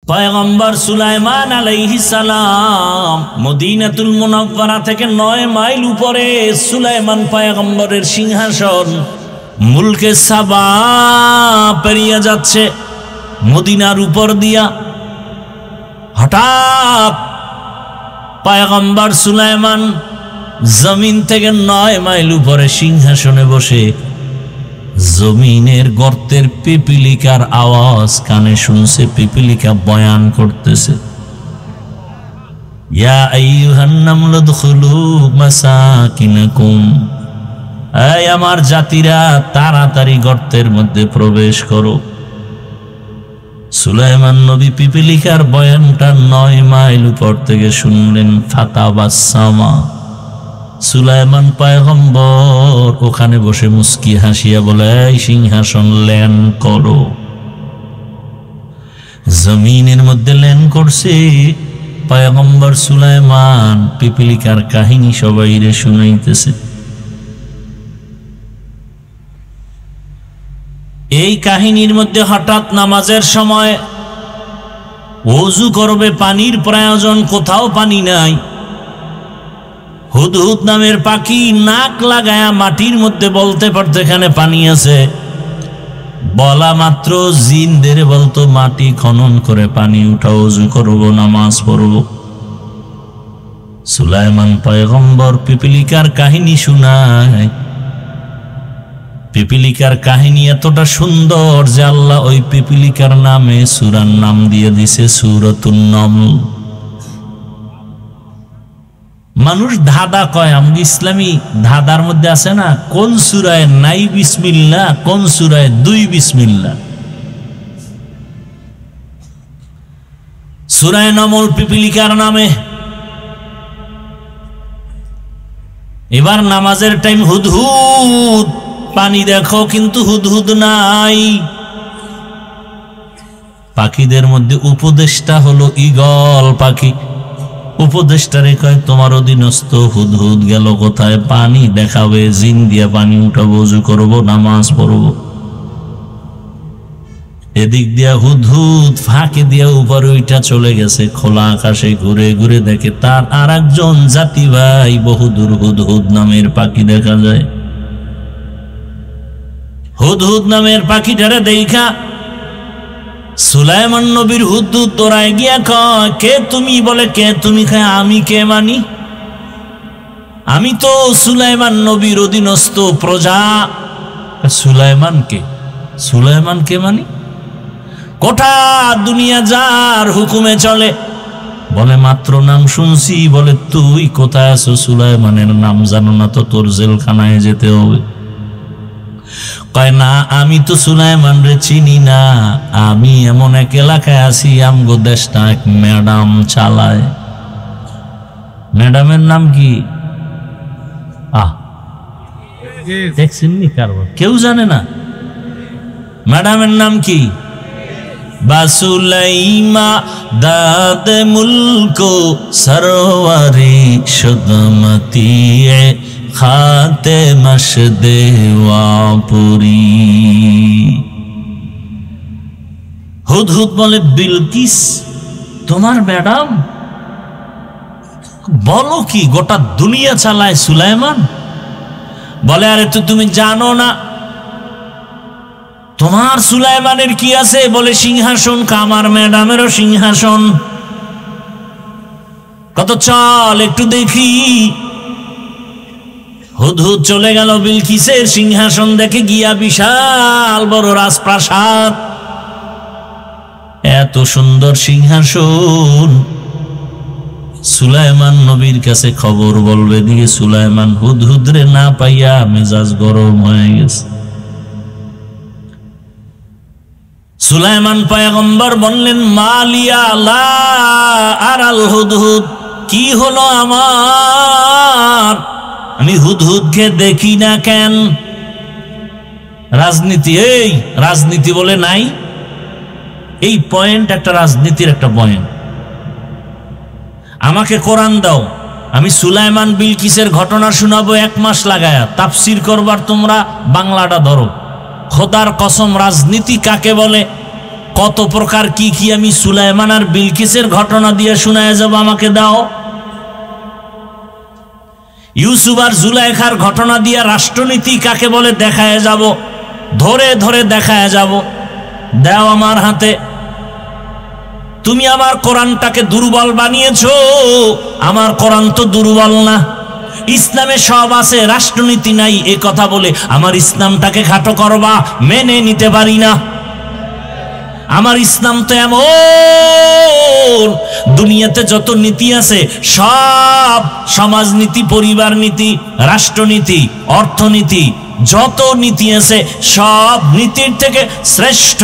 পয়গম্বর সুলাইমান আলাইহিস সালাম মদিনাতুল মুনাওয়ারা থেকে 9 মাইল উপরে সুলাইমান পয়গম্বরের সিংহাসন মুলকে সাবা পেরিয়ে যাচ্ছে মদিনার উপর দিয়া। হঠাৎ পয়গম্বর সুলাইমান জমিন থেকে 9 মাইল উপরে সিংহাসনে বসে জমিনের গর্তের পিপিলিকার আওয়াজ কানে শুনছে। পিপিলিকা বয়ান করতেছে, ইয়া আইয়ুহান নামলু দুখুলু মাসাকিনাকুম, এই আমার জাতিরা তাড়াতাড়ি গর্তের মধ্যে প্রবেশ করো। সুলাইমান নবী পিপিলিকার বয়ানটা 9 মাইল উপর থেকে শুনলেন। ফাতাবাসসামা, সুলাইমান পয়গম্বর ওখানে বসে মুস্কি হাসিয়া বলে, এই সিংহাসন ল্যান করো। জমিনের মধ্যে ল্যান করছে পয়গম্বর সুলাইমান। পিপিলিকার কাহিনী সবাইরে শুনাইতেছে। এই কাহিনীর মধ্যে হঠাৎ নামাজের সময় ওযু করবে, পানির প্রয়োজন, কোথাও পানি নাই। হুদহুদ নামের পাখি নাক লাগায়া মাটির মধ্যে বলতে পারতো এখানে পানি আছে। বলা মাত্র জিনদের বলতো মাটি খনন করে পানি উঠা, ওযু করব, নামাজ পড়ব। সুলাইমান পয়গম্বর পিপিলিকার কাহিনী শুনায়। পিপিলিকার কাহিনী এতটা সুন্দর যে আল্লাহ ওই পিপিলিকার নামে সূরার নাম দিয়ে দিছে সূরাতুন নমল। মানুষ ধাঁধা কয়, আমাদের ইসলামী ধাঁধার মধ্যে আছে না, কোন সূরায় নাই বিসমিল্লাহ, কোন সূরায় 2 বিসমিল্লাহ। সূরায়ে নমল পিপিলিকার নামে। এবার নামাজের টাইম, হুদহুদ পানি দেখো, কিন্তু হুদহুদ নাই। পাখিদের মধ্যে উপদেষ্টা হলো ঈগল পাখি। উপদেষ্টারে কয়, তোমার অধীনস্থ হুদহুদ গেল কোথায়? পানি দেখাবে, জিন দিয়া পানি উঠাবো, ওযু করবো, নামাজ পড়বো। এদিক দিয়া হুদহুদ ফাঁকে দিয়া উপরে ওইটা চলে গেছে। খোলা আকাশে ঘুরে ঘুরে দেখে তার আর একজন জাতি ভাই বহুদূর হুদহুদ নামের পাখি দেখা যায়। হুদহুদ নামের পাখিটারে দেখা সুলাইমান নবীর হুদহুদ দৌড়ায় গিয়া কয়, কে তুমি? বলে, কে তুমি? কয়, আমি কে মানি? আমি তো সুলাইমান নবীর অধীনস্থ প্রজা। সুলাইমান কে? সুলাইমান কে মানি? গোটা দুনিয়া যার হুকুমে চলে। বলে, মাত্র নাম শুনছি। বলে, তুই কোথায় আছো? সুলাইমানের নাম জানো না তো, তোর জেলখানায় যেতে হবে। কয়, না, আমি তো সুলাইমান রে চিনি না। আমি এমন এক এলাকায় আছি, আমগো দেশটা এক ম্যাডাম চালায়। ম্যাডামের নাম কি? দেখছেন নি? কারবার কেউ জানে না ম্যাডামের নাম কি? বাসুলাইমা দাদ মুলকো সরওয়ারে সুদমতি খাতে মশদে ওয়াপুরি। হুদহুদ বলে, বিলকিস তোমার ম্যাডাম? বলো কি, গোটা দুনিয়া চালায় সুলাইমান? বলে, আরে তো তুমি জানো না তোমার সুলাইমানের কি আছে? বলে, সিংহাসন। আমার ম্যাডামেরও সিংহাসন। কত চল একটু দেখি। হুদহুদ চলে গেল বিলকিসের সিংহাসন দেখে গিয়া। বিশাল বড় রাজপ্রাসাদ, এত সুন্দর সিংহাসন। সুলাইমান নবীর কাছে খবর বলবে দিয়ে সুলাইমান হুদহুদরে না পাইয়া মেজাজ গরম হয়ে গেছে। সুলাইমান পয়গম্বর বললেন, মালিয়া লা আরাল হুদহুদ, কি হলো আমার? আমি হুদহুদকে দেখি না কেন? রাজনীতি, এই রাজনীতি বলে নাই। এই পয়েন্ট একটা রাজনীতির একটা পয়েন্ট। আমাকে কোরআন দাও, আমি সুলাইমান বিলকিসের ঘটনা শোনাবো 1 মাস লাগায়া। তাফসির করবার তোমরা বাংলাটা ধরো। খোদার কসম, রাজনীতি কাকে বলে? কত প্রকার কি কি আমি সুলাইমান আর বিলকিসের ঘটনা দিয়ে শোনায় যাব, আমাকে দাও। ইউসুফ আর জুলাইখার ঘটনা দিয়ে রাষ্ট্রনীতি কাকে বলে দেখায় যাব, ধরে ধরে দেখায় যাব। দাও আমার হাতে। তুমি আমার কোরআনটাকে দুর্বল বানিয়েছো। আমার কোরআন তো দুর্বল না, ইসলামে সব আছে, রাষ্ট্রনীতি নাই এ কথা বলে আমার ইসলামটাকে খাটো করবা, মেনে নিতে পারি না। আমার ইসলাম তো এমন, দুনিয়াতে যত নীতি আছে সব, সমাজনীতি, পরিবার নীতি, রাষ্ট্রনীতি, অর্থনীতি, যত নীতি আছে সব নীতির থেকে শ্রেষ্ঠ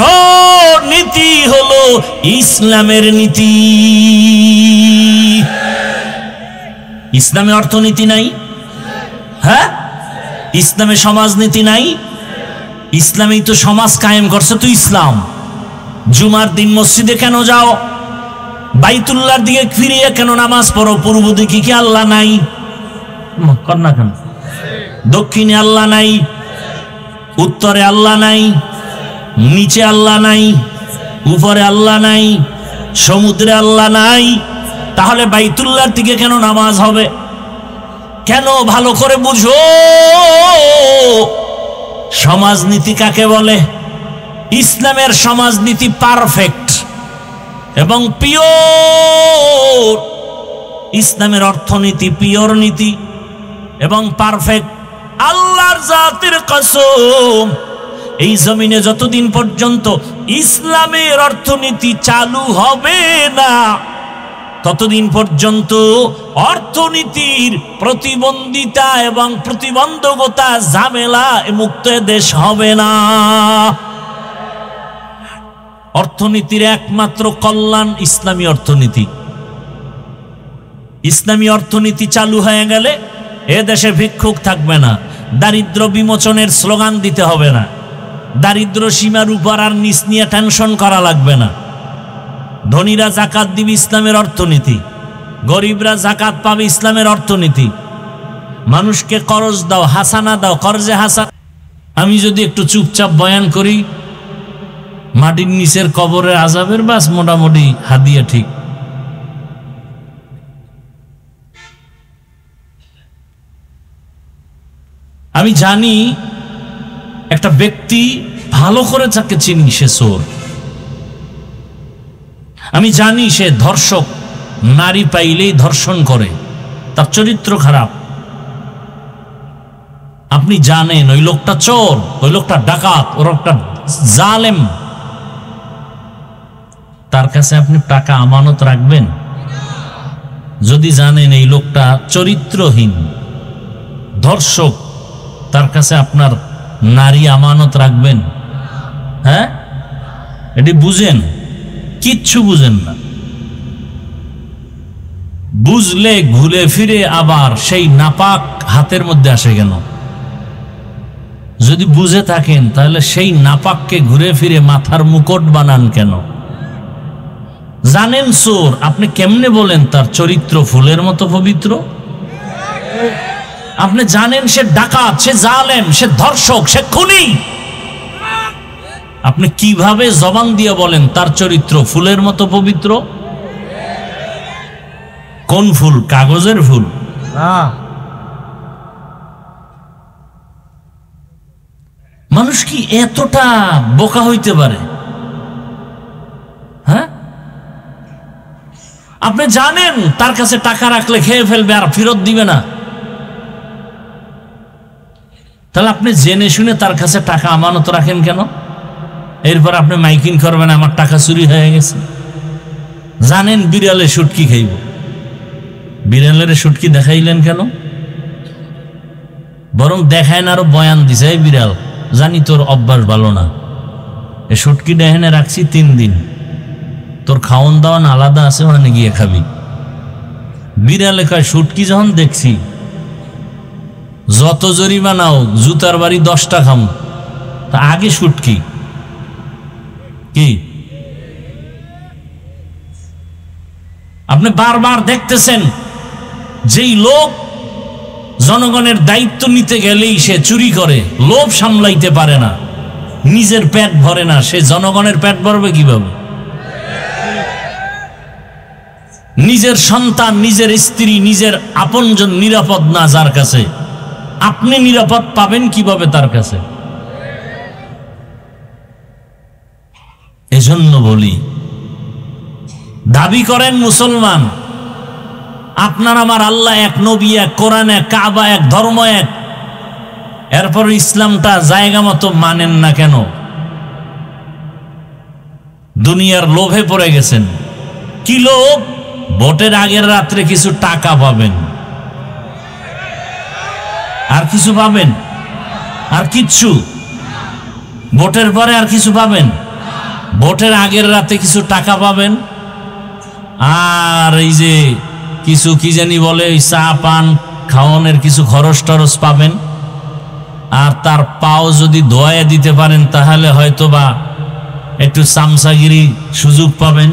নীতি হলো ইসলামের নীতি। ইসলামে অর্থনীতি নাই? হ্যাঁ, ইসলামে সমাজনীতি নাই? ইসলামেই তো সমাজ কায়েম করছে তো ইসলাম। জুমার দিন মসজিদে কেন যাও? বাইতুল্লাহর দিকে ফিরিয়ে কেন নামাজ পড়ো? পূর্ব দিকে কি আল্লাহ নাই? কর না কেন? দক্ষিণে আল্লাহ নাই, উত্তরে আল্লাহ নাই, নিচে আল্লাহ নাই, উপরে আল্লাহ নাই, সমুদ্রে আল্লাহ নাই, তাহলে বাইতুল্লাহর দিকে কেন নামাজ হবে? কেন? ভালো করে বুঝো সমাজনীতি কাকে বলে। ইসলামের সমাজনীতি পারফেক্ট এবং পিওর। ইসলামের অর্থনীতি পিওর নীতি এবং পারফেক্ট। আল্লাহর জাতের কসম, এই জমিনে যতদিন পর্যন্ত ইসলামের অর্থনীতি চালু হবে না, ততদিন পর্যন্ত অর্থনীতির প্রতিবন্ধিতা এবং প্রতিবন্ধকতা, ঝামেলা মুক্ত দেশ হবে না। অর্থনীতির একমাত্র কল্যাণ ইসলামী অর্থনীতি। ইসলামী অর্থনীতি চালু হয়ে গেলে এ দেশে ভিক্ষুক থাকবে না, দারিদ্র বিমোচনের স্লোগান দিতে হবে না, দারিদ্র সীমার উপর আর নিচ নিয়ে টেনশন করা লাগবে না। ধনীরা জাকাত দিবে ইসলামের অর্থনীতি, গরিবরা জাকাত পাবে ইসলামের অর্থনীতি। মানুষকে করজ দাও, হাসানা দাও, করজে হাসান। আমি যদি একটু চুপচাপ বয়ান করি, মাটির নিচের কবরের আযাবের বাস মোটামুটি হাদিয়া ঠিক। আমি জানি একটা ব্যক্তি, ভালো করে যাকে চিনি সে চোর। আমি জানি সে ধর্ষক, নারী পাইলেই ধর্ষণ করে, তার চরিত্র খারাপ। আপনি জানেন ওই লোকটা চোর, ওই লোকটা ডাকাত, ওর একটা জালেম। তার কাছে আপনি টাকা আমানত রাখবেন? যদি জানেন এই লোকটা চরিত্রহীন, ধর্ষক, তার কাছে আপনার নারী আমানত রাখবেন? হ্যাঁ, এটি বুঝেন? কিচ্ছু বুঝেন না। বুঝলে ঘুরে ফিরে আবার সেই নাপাক হাতের মধ্যে আসে কেন? যদি বুঝে থাকেন তাহলে সেই নাপাককে ঘুরে ফিরে মাথার মুকুট বানান কেন? জানেন চোর, আপনি কেমনে বলেন তার চরিত্র ফুলের মতো পবিত্র? আপনি জানেন সে ডাকাত, সে জালেম, সে ধর্ষক, সে খুনি, আপনি কিভাবে জবান দিয়ে বলেন তার চরিত্র ফুলের মতো পবিত্র? কোন ফুল? কাগজের ফুল না। মানুষ কি এতটা বোকা হইতে পারে? হ্যাঁ, আপনি জানেন তার কাছে টাকা রাখলে খেয়ে ফেলবে আর ফেরত দিবে না, তাহলে আপনি জেনে শুনে তার কাছে টাকা আমানত রাখেন কেন? এরপর আপনি মাইকিং করবেন আমার টাকা চুরি হয়ে গেছে। জানেন বিড়ালে শুটকি খাইব, বিড়ালের শুটকি দেখাইলেন কেন? বরং দেখায় না, আরো বয়ান দিছে, এই বিড়াল জানি তোর অভ্যাস ভালো না, এ শুটকি ডেহেনে রাখছি 3 দিন, তোর খাওয়ন দাওয়ান আলাদা আছে, ওখানে গিয়ে খাবি। বিড়ালে কয় শুটকি যখন দেখছি যত জরিমানা হোক, জুতার বাড়ি 10টা খাম, তা আগে শুটকি কি? আপনি বারবার দেখতেছেন যেই লোক জনগণের দায়িত্ব নিতে গেলেই সে চুরি করে, লোভ সামলাইতে পারে না, নিজের পেট ভরে না, সে জনগণের পেট ভরবে কিভাবে? নিজের সন্তান, নিজের স্ত্রী, নিজের আপনজন নিরাপদ না যার কাছে, আপনি নিরাপদ পাবেন কিভাবে তার কাছে? এজন্য বলি, দাবি করেন মুসলমান, আপনার আমার আল্লাহ এক, নবী এক, কোরআন এক, কাবা এক, ধর্ম এক, এরপর ইসলামটা জায়গা মতো মানেন না কেন? দুনিয়ার লোভে পড়ে গেছেন। কি লোভ? ভোটের আগের রাত্রে কিছু টাকা পাবেন, আর কিছু পাবেন? আর কিচ্ছু? ভোটের পরে আর কিছু পাবেন? ভোটের আগের রাতে কিছু টাকা পাবেন, আর এই যে কিছু কি জানি বলে ওই চা পান খাওয়ানোর কিছু খরচ টরচ পাবেন, আর তার পাও যদি ধোয়া দিতে পারেন তাহলে হয়তো বা একটু চামচাগিরি সুযোগ পাবেন।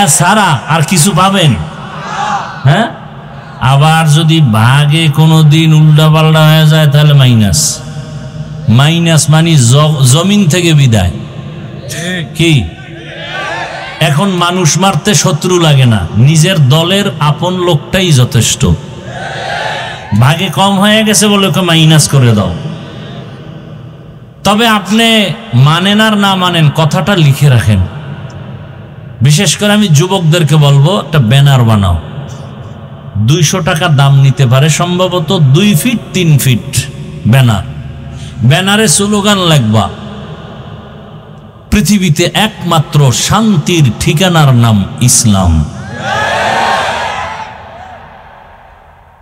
এছাড়া আর কিছু পাবেন? হ্যাঁ, আবার যদি ভাগে কোনো দিন উল্টা পাল্টা হয়ে যায় তাহলে মাইনাস। মাইনাস মানে জমিন থেকে বিদায়। কি এখন মানুষ মারতে শত্রু লাগে না, নিজের দলের আপন লোকটাই যথেষ্ট। ভাগে কম হয়ে গেছে বলে ওকে মাইনাস করে দাও। তবে আপনি মানেন আর না মানেন, কথাটা লিখে রাখেন। বিশেষ করে আমি যুবকদেরকে বলবো, একটা ব্যানার বানাও। 200 টাকা দাম নিতে পারে, সম্ভবত 2 ফিট 3 ফিট ব্যানার। ব্যানারে স্লোগান লিখবা, পৃথিবীতে একমাত্র শান্তির ঠিকানার নাম ইসলাম।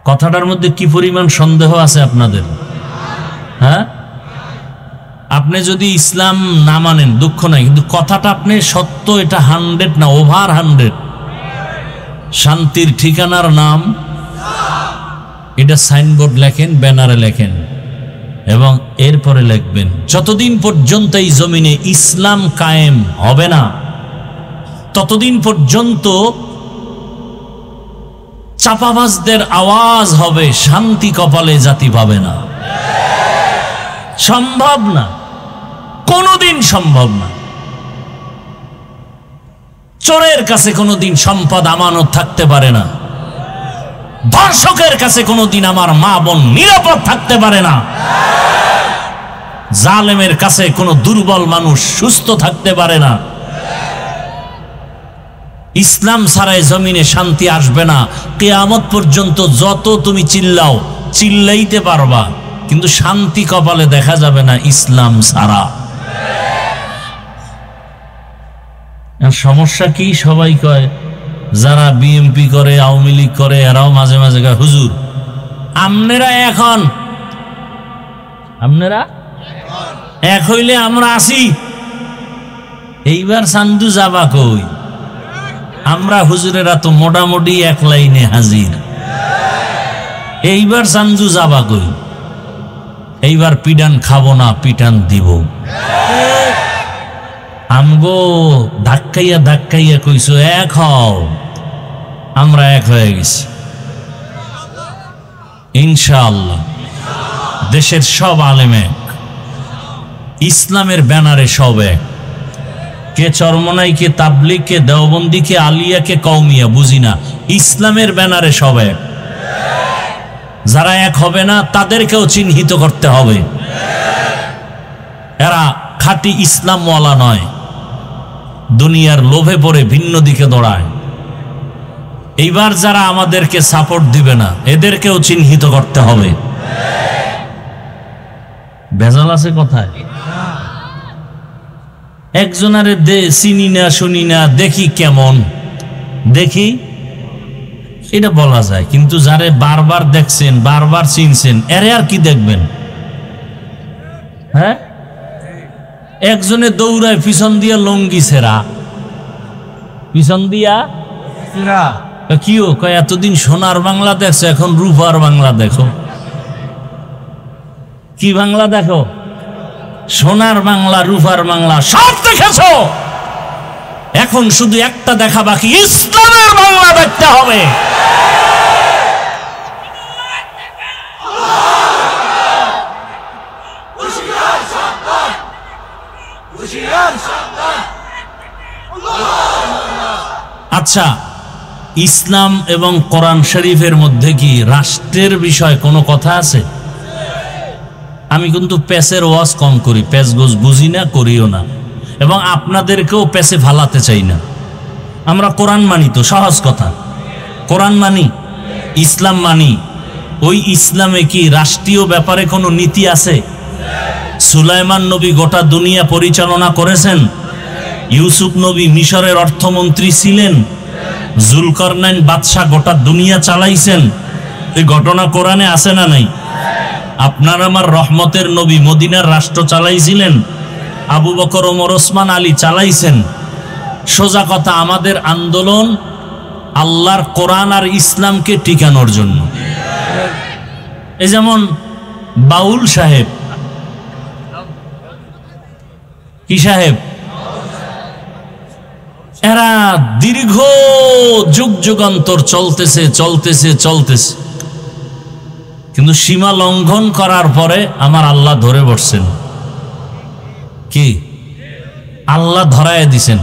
কথাটার মধ্যে কি পরিমাণ সন্দেহ আছে আপনাদের? হ্যাঁ, আপনি যদি ইসলাম না মানেন দুঃখ নাই, কিন্তু কথাটা আপনি সত্য, এটা 100 না, ওভার 100। শান্তির ঠিকানার নাম, এটা সাইনবোর্ড লেখেন, ব্যানারে লেখেন, এবং এরপরে লিখবেন, যতদিন পর্যন্ত এই জমিনে ইসলাম কায়েম হবে না ততদিন পর্যন্ত চাপাবাজদের আওয়াজ হবে, শান্তি কপালে জাতি পাবে না। সম্ভব না, কোনোদিন সম্ভব না। চোরের কাছে কোনোদিন সম্পদ আমানত থাকতে পারে না, ধর্ষকের কাছে কোনোদিন আমার মা বোন নিরাপদ থাকতে পারে না, জালেমের কাছে কোনো দুর্বল মানুষ সুস্থ থাকতে পারে না। ইসলাম ছাড়াই জমিনে শান্তি আসবে না। কিয়ামত পর্যন্ত যত তুমি চিল্লাও, চিল্লাইতে পারবা, কিন্তু শান্তি কপালে দেখা যাবে না ইসলাম ছাড়া। সমস্যা কি? সবাই কয়, যারা বিএমপি করে, আওয়ামী লীগ করে, এরাও মাঝে মাঝে কয়, হুজুর আপনারা এক হইলে আমরা আসি, এইবার চান্দু যাবা কই? আমরা হুজুরেরা তো মোটামুটি এক লাইনে হাজির, এইবার চান্দু যাবা কই? এইবার পিটান খাবো না, পিটান দিব। আমগো ধাক্কাইয়া ধাক্কাইয়া কইছো এক হও, আমরা এক হয়ে গেছি ইনশাআল্লাহ। দেশের সব আলেম এক, ইসলামের ব্যানারে সব এক। কে চরমনাই, কে তাবলিগ, কে দেওবন্দি, কে আলিয়া, কে কওমিয়া বুঝি না, ইসলামের ব্যানারে সব এক। যারা এক হবে না তাদেরকেও চিহ্নিত করতে হবে, এরা খাঁটি ইসলামওয়ালা নয়, দুনিয়ার লোভে পড়ে ভিন্ন দিকে দৌড়ায়। এইবার যারা আমাদেরকে সাপোর্ট দিবে না এদেরকেও চিহ্নিত করতে হবে। ভেজাল আছে কথায়? একজনারে চিনি না, শুনি না, দেখি কেমন, দেখি এটা বলা যায়, কিন্তু যারে বারবার দেখছেন, বারবার চিনছেন, এরে আর কি দেখবেন? হ্যাঁ, একজনে দৌড়ায় পিছন দিয়া লঙ্গি ছেঁড়া, পিছন দিয়া কিও কয়, এতদিন সোনার বাংলা দেখছো, এখন রূপার বাংলা দেখো। কি বাংলা দেখো? সোনার বাংলা, রূপার বাংলা সব দেখেছো, এখন শুধু একটা দেখা বাকি, ইসলামের বাংলা দেখতে হবে। আচ্ছা, ইসলাম এবং কোরআন শরীফের মধ্যে কি রাষ্ট্রের বিষয় কোনো কথা আছে? আমি কিন্তু প্যাসের ওয়াজ কম করি, প্যাস গোজ বুঝি না, করিও না, এবং আপনাদেরকেও প্যাসে ফালাতে চাই না। আমরা কোরআন মানি, তো সহজ কথা, কোরআন মানি, ইসলাম মানি। ওই ইসলামে কি রাষ্ট্রীয় ব্যাপারে কোনো নীতি আছে? সুলাইমান নবী গোটা দুনিয়া পরিচালনা করেছেন। ইউসুফ নবী মিশরের অর্থমন্ত্রী ছিলেন। জুলকারনাইন বাদশাহ গোটা দুনিয়া চালাইছেন। এই ঘটনা কোরআনে আছে না নাই? আপনার আমার রহমতের নবী মদিনার রাষ্ট্র চালাইছিলেন। আবু বকর, ওমর, ওসমান, আলী চালাইছেন। সোজা কথা, আমাদের আন্দোলন আল্লাহর কোরআন আর ইসলামকে টিকানোর জন্য। এই যেমন বাউল সাহেব, কি সাহেব, এরা দীর্ঘ যুগ যুগান্তর চলতেছে চলতেছে চলতেছে, কিন্তু সীমা লঙ্ঘন করার পরে আমার আল্লাহ ধরে বসছেন। কি আল্লাহ ধরায় দিছেন?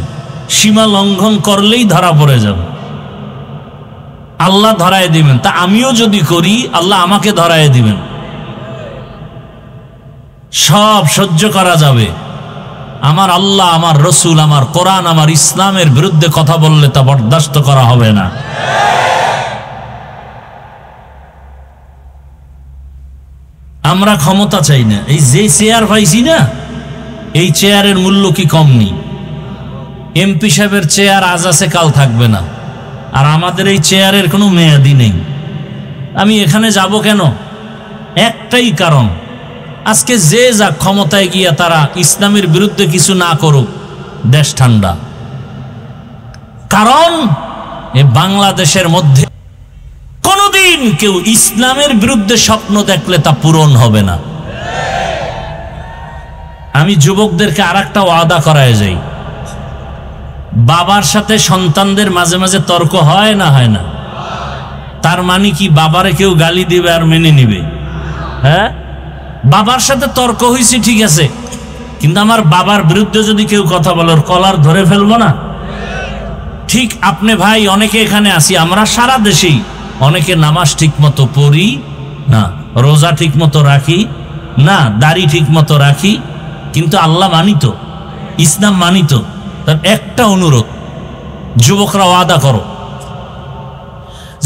সীমা লঙ্ঘন করলেই ধরা পড়ে যাবে, আল্লাহ ধরায় দিবেন। তা আমিও যদি করি, আল্লাহ আমাকে ধরায় দিবেন। সব সহ্য করা যাবে। আমার আল্লাহ, আমার রসুল, আমার কোরআন, আমার ইসলামের বিরুদ্ধে কথা বললে তা বরদাস্ত করা হবে না। আমরা ক্ষমতা চাই না। এই যে চেয়ার পাইছি না, এই চেয়ারের মূল্য কি কম নেই? এমপি সাহেবের চেয়ার আজ আছে, কাল থাকবে না। আর আমাদের এই চেয়ারের কোনো মেয়াদি নেই। আমি এখানে যাব কেন? একটাই কারণ, আজকে যে যা ক্ষমতায় গিয়া তারা ইসলামের বিরুদ্ধে কিছু না করুক, দেশ ঠান্ডা। কারণ এ বাংলাদেশের মধ্যে কোনোদিন কেউ ইসলামের বিরুদ্ধে স্বপ্ন দেখলে তা পূরণ হবে না। আমি যুবকদেরকে আর একটা ওয়াদা করায় যাই, বাবার সাথে সন্তানদের মাঝে মাঝে তর্ক হয় না? হয় না? তার মানে কি বাবারে কেউ গালি দিবে আর মেনে নিবে? হ্যাঁ, বাবার সাথে তর্ক হয়েছে ঠিক আছে, কিন্তু আমার বাবার বিরুদ্ধে যদি কেউ কথা বলে, ওর কলার ধরে ফেলবো না? ঠিক আপনি ভাই, অনেকে এখানে আসি, আমরা সারা দেশেই অনেকে নামাজ ঠিক মতো পড়ি না, রোজা ঠিক মতো রাখি না, দাড়ি ঠিক মতো রাখি, কিন্তু আল্লাহ মানিত, ইসলাম মানিত। তার একটা অনুরোধ, যুবকরা ওয়াদা করো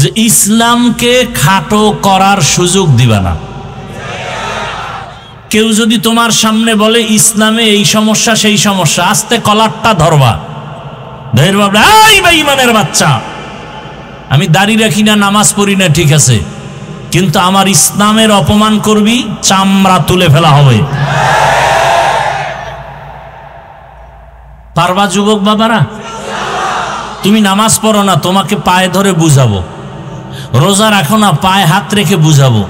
যে ইসলামকে খাটো করার সুযোগ দিবা না। কেউ যদি তোমার সামনে বলে ইসলামে এই সমস্যা সেই সমস্যা, আস্তে কলারটা ধরবা, ধরে ভাববে এই বেঈমানের বাচ্চা, আমি দাড়ি রাখি না, নামাজ পড়ি না, ঠিক আছে, কিন্তু আমার ইসলামের অপমান করবি, চামড়া তুলে ফেলা হবে। পারবা যুবক বাবারা? তুমি নামাজ পড়ো না, তোমাকে পায়ে ধরে বুঝাবো। রোজা রাখো না, পায়ে হাত রেখে বুঝাবো।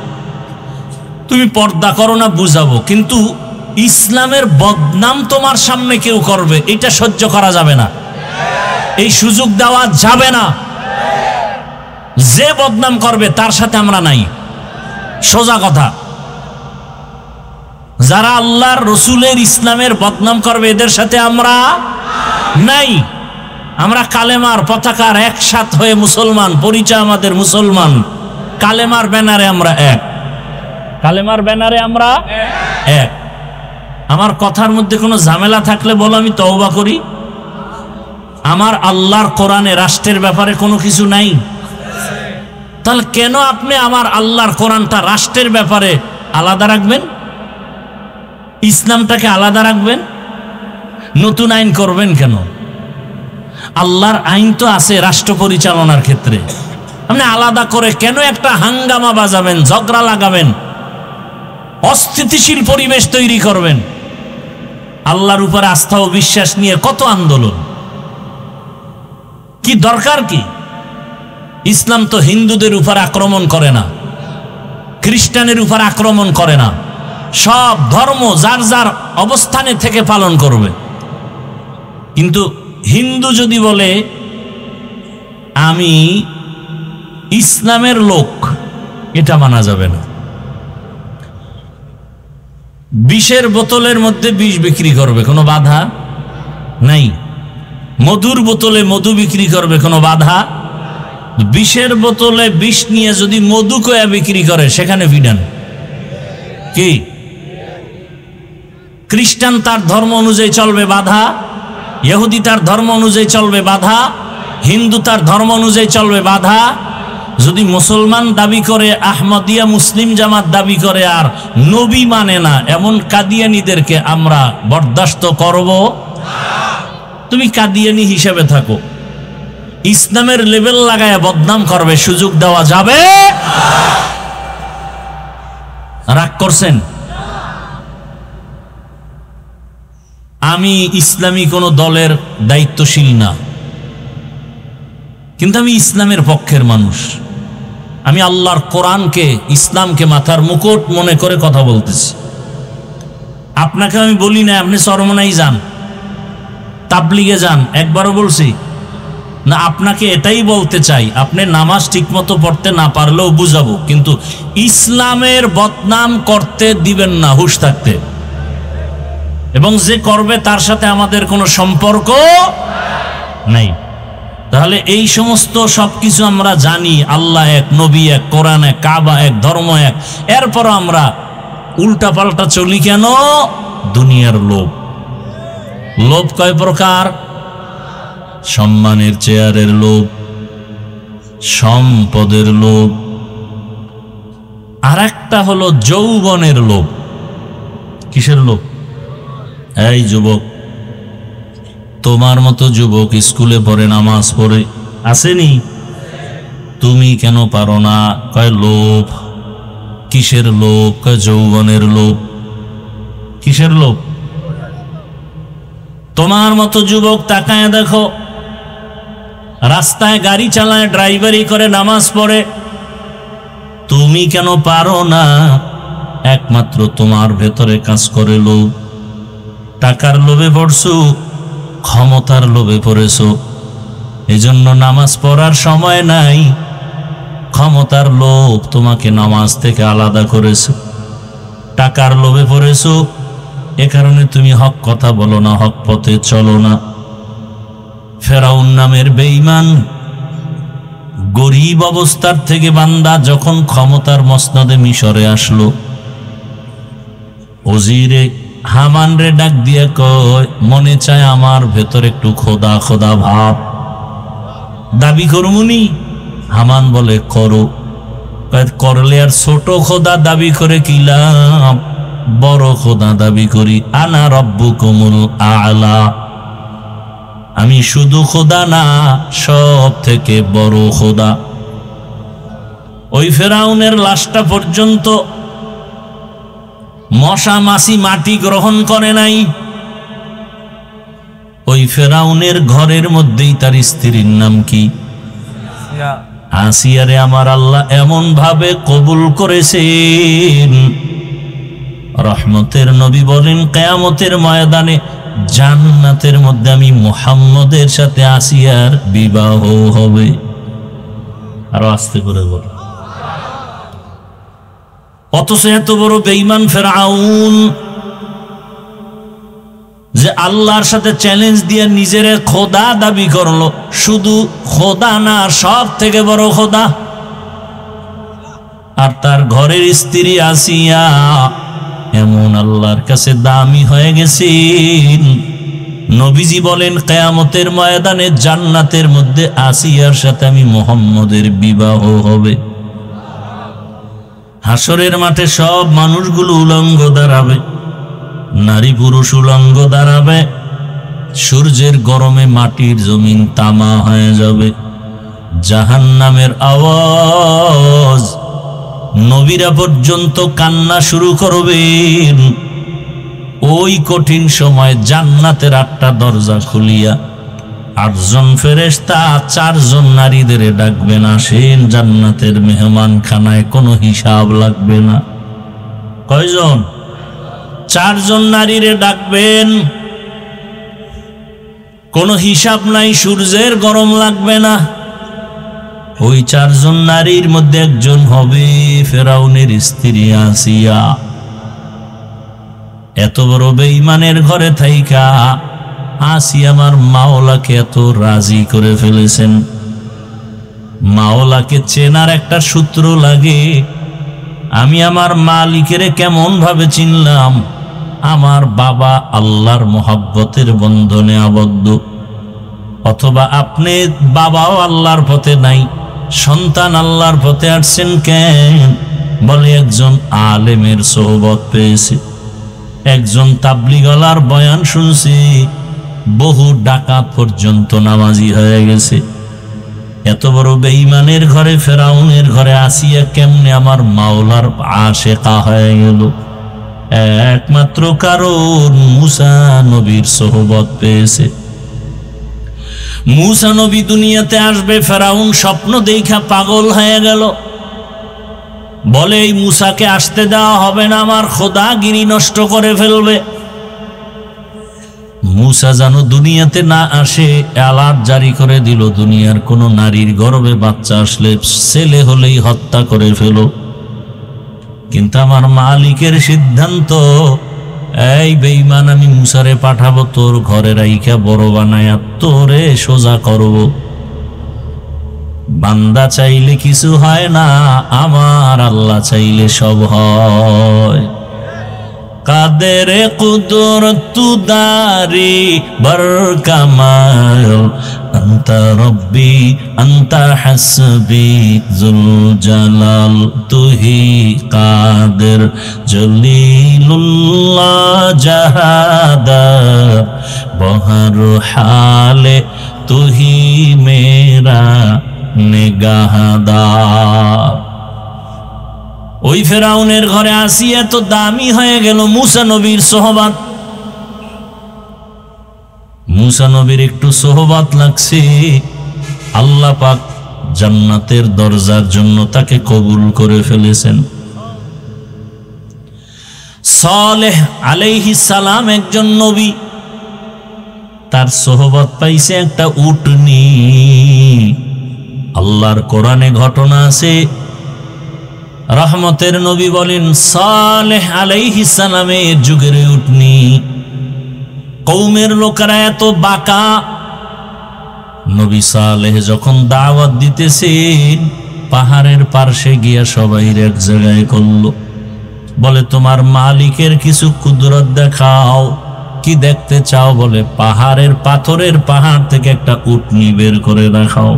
তুমি পর্দা করো না, বুঝাবো। কিন্তু ইসলামের বদনাম তোমার সামনে কেউ করবে, এটা সহ্য করা যাবে না, এই সুযোগ দেওয়া যাবে না। যে বদনাম করবে তার সাথে আমরা নাই, সোজা কথা। যারা আল্লাহর রসুলের ইসলামের বদনাম করবে, এদের সাথে আমরা নাই। আমরা কালেমার পতাকার একসাথ হয়ে মুসলমান, পরিচয় আমাদের মুসলমান, কালেমার ব্যানারে আমরা এক, কালেমার ব্যানারে আমরা এক। আমার কথার মধ্যে কোনো ঝামেলা থাকলে বলো, আমি তওবা করি। আমার আল্লাহর কোরআনে রাষ্ট্রের ব্যাপারে কোনো কিছু নাই, তাহলে কেন আপনি আমার আল্লাহর কোরআনটা রাষ্ট্রের ব্যাপারে আলাদা রাখবেন? ইসলামটাকে আলাদা রাখবেন? নতুন আইন করবেন কেন? আল্লাহর আইন তো আছে রাষ্ট্র পরিচালনার ক্ষেত্রে, আপনি আলাদা করে কেন একটা হাঙ্গামা বাজাবেন, ঝগড়া লাগাবেন, অস্থিতিশীল পরিবেশ তৈরি করবেন? আল্লাহর উপর আস্থা ও বিশ্বাস নিয়ে কত আন্দোলন, কি দরকার কি? ইসলাম তো হিন্দুদের উপর আক্রমণ করে না, খ্রিস্টানের উপর আক্রমণ করে না, সব ধর্ম যার যার অবস্থানে থেকে পালন করবে। কিন্তু হিন্দু যদি বলে আমি ইসলামের লোক, এটা মানা যাবে না। বিষের বোতলের মধ্যে বিষ বিক্রি করবে, কোনো বাধা নাই। মধুর বোতলে মধু বিক্রি করবে, কোনো বাধা। বিষের বোতলে বিষ নিয়ে যদি মধু কয়া বিক্রি করে, সেখানে বিধান কি? খ্রিস্টান তার ধর্ম অনুযায়ী চলবে, বাধা। ইহুদি তার ধর্ম অনুযায়ী চলবে, বাধা। হিন্দু তার ধর্ম অনুযায়ী চলবে, বাধা। যদি মুসলমান দাবি করে, আহমদিয়া মুসলিম জামাত দাবি করে, আর নবী মানে না, এমন কাদিয়ানীদেরকে আমরা বরদাস্ত করব? তুমি কাদিয়ানী হিসেবে থাকো, ইসলামের লেভেল লাগায় বদনাম করবে, সুযোগ দেওয়া যাবে? রাগ করছেন? আমি ইসলামী কোন দলের দায়িত্বশীল না, কিন্তু আমি ইসলামের পক্ষের মানুষ। আমি আল্লাহর কোরআনকে, ইসলামকে মাথার মুকুট মনে করে কথা বলতেছি। আপনাকে আমি বলি না আপনি চরমনাই যান, তাবলিগে যান, একবারও বলছি না। আপনাকে এটাই বলতে চাই, আপনি নামাজ ঠিকমতো পড়তে না পারলেও বুঝাবো, কিন্তু ইসলামের বদনাম করতে দিবেন না, হুঁশ থাকতে। এবং যে করবে তার সাথে আমাদের কোনো সম্পর্ক নেই। তাহলে এই সমস্ত সবকিছু আমরা জানি, আল্লাহ এক, নবী এক, কোরআন এক, কাবা এক, ধর্ম এক, এরপর আমরা উল্টা পাল্টা চলি কেন? দুনিয়ার লোভ। লোভ কয় প্রকার? সম্মানের চেয়ারের লোভ, সম্পদের লোভ, আর একটা হলো যৌবনের লোভ। কিসের লোভ? এই যুবক, তোমার মতো যুবক স্কুলে পড়ে, নামাজ পড়ে, আসেনি? তুমি কেন পারো না? কয় লোভ। কিসের লোভ? কয় যৌবনের লোভ। কিসের লোভ? তোমার মতো যুবক তাকায় দেখো, রাস্তায় গাড়ি চালায়, ড্রাইভারি করে, নামাজ পড়ে, তুমি কেন পারো না? একমাত্র তোমার ভেতরে কাজ করে লোভ। টাকার লোভে পড়ছো, ক্ষমতার লোভে পড়েছো, এজন্য নামাজ পড়ার সময় নাই। ক্ষমতার লোভ তোমাকে নামাজ থেকে আলাদা করেছে। টাকার লোভে পড়েছো, এ কারণে তুমি হক কথা বলো না, হক পথে চলো না। ফেরাউন নামের বেঈমান গরিব অবস্থার থেকে বান্দা যখন ক্ষমতার মসনদে মিশরে আসলো, ওজিরে হামান রে ডাক দিয়ে কয়, মনে চায় আমার ভেতর একটু খোদা খোদা ভাব, দাবি করমুনি? হামান বলে করো। করলে আর ছোট খোদা দাবি করে কি লাভ? বড় খোদা দাবি করি, আনা রব্বুকুমুল আলা। আমি শুধু খোদা না, সব থেকে বড় খোদা। ওই ফেরাউনের লাশটা পর্যন্ত মশা মাছি মাটি গ্রহণ করে নাই। ওই ফেরাউনের ঘরের মধ্যেই তার স্ত্রীর নাম কি? আসিয়ারে আমার আল্লাহ এমন ভাবে কবুল করেছেন, রহমতের নবী বলেন কিয়ামতের ময়দানে জান্নাতের মধ্যে আমি মুহাম্মদের সাথে আসিয়ার বিবাহ হবে। আরো আস্তে করে বল। অথচ এত বড় বেঈমান ফেরাউন, যে আল্লাহর সাথে চ্যালেঞ্জ দিয়ে নিজের খোদা দাবি করলো, শুধু খোদা না, সব থেকে বড় খোদা। আর তার ঘরের স্ত্রী আসিয়া এমন আল্লাহর কাছে দামি হয়ে গেছেন, নবীজি বলেন কিয়ামতের ময়দানে জান্নাতের মধ্যে আসিয়ার সাথে আমি মুহাম্মদের বিবাহ হবে। হাসরের মাঠে সব মানুষগুলো উলঙ্গ দাঁড়াবে, নারী পুরুষ উলঙ্গ দাঁড়াবে। সূর্যের গরমে মাটির জমিন তামা হয়ে যাবে। জাহান্নামের আওয়াজ, নবীরা পর্যন্ত কান্না শুরু করবেন। ওই কঠিন সময় জান্নাতের 8টা দরজা খুলিয়া 8 জন ফেরেশতা 4 জন নারীদের ডাকবেন, আসেন জান্নাতের মেহমান খানায়, কোনো হিসাব লাগবে না। কয়জন? 4 জন নারীরে ডাকবেন, কোনো হিসাব নাই, সূর্যের গরম লাগবে না। ওই 4 জন নারীর মধ্যে একজন হবে ফেরাউনের স্ত্রী আসিয়া। এত বড় বেঈমানের ঘরে থাইকা আসি আমার মাওলাকে এত রাজি করে ফেলেছেন। মাওলাকে চেনার একটা সূত্র লাগে। আমি আমার মালিকের কেমন ভাবে চিনলাম? আমার বাবা আল্লাহর মোহাব্বতের বন্ধনে আবদ্ধ, অথবা আপনি বাবাও আল্লাহর পথে নাই, সন্তান আল্লাহর পথে আসছেন কেন? বলে একজন আলেমের সোহবত পেয়েছে, একজন তাবলীগওয়ালার বয়ান শুনছি, বহু ডাকাত পর্যন্ত নামাজি হয়ে গেছে। এত বড় বেঈমানের ঘরে, ফেরাউনের ঘরে আসিয়া কেমনে আমার মাওলার আশেকা হয়ে গেল? একমাত্র কারণ মুসা নবীর সোহবত পেয়েছে। মুসা নবী দুনিয়াতে আসবে, ফেরাউন স্বপ্ন দেখা পাগল হয়ে গেল। বলে এই মুসাকে আসতে দেওয়া হবে না, আমার খোদাগিরি নষ্ট করে ফেলবে। মুসা যেন দুনিয়াতে না আসে অ্যালার্ট জারি করে দিল, দুনিয়ার কোন নারীর গর্ভে বাচ্চা আসলে, ছেলে হলেই হত্যা করে ফেলো। কিন্তু আমার মালিকের সিদ্ধান্ত, এই বেঈমান, আমি মুসারে পাঠাবো তোর ঘরে রাইখা বড় বানায়া তোরে সোজা করব। বান্দা চাইলে কিছু হয় না, আমার আল্লাহ চাইলে সব হয়। কাদের কুদরত দারি বর কামাল, আন্তা রব্বি আন্তা হাসবি জুল জালাল, তুহি কাদের জলিলুল্লাহ জাহাদা, বহর হালে তুহি মেরা নিগাহদার। ওই ফেরাউনের ঘরে আসি এত দামি হয়ে গেল মুসা নবীর সোহবত। মুসা নবীর একটু সোহবত লাগছে, আল্লাহ পাক জান্নাতের দরজার জন্য তাকে কবুল করে ফেলেছেন। সালেহ আলাইহিস সালাম একজন নবী, তার সোহবত পাইছে একটা উটনি। আল্লাহর কোরআনে ঘটনা আছে, রহমতের নবী বলেন সালেহ আলাইহিস সালামের যুগের উটনি। কওমের লোকেরা এত বাঁকা, নবী সালেহ যখন দাওয়াত দিতেছেন, পাহাড়ের পার্শ্বে গিয়া সবাই এক জায়গায় করলো। বলে তোমার মালিকের কিছু কুদরত দেখাও। কি দেখতে চাও? বলে পাহাড়ের পাথরের পাহাড় থেকে একটা উটনি বের করে দেখাও।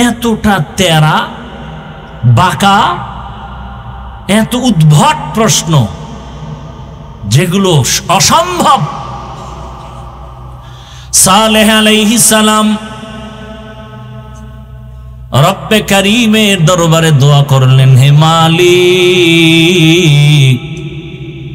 এতটা তেরা বাঁকা, এত উদ্ভট প্রশ্ন যেগুলো অসম্ভব। সালেহ আলাইহিস সালাম রব্বে কারীমের দরবারে দোয়া করলেন, হে মালিক,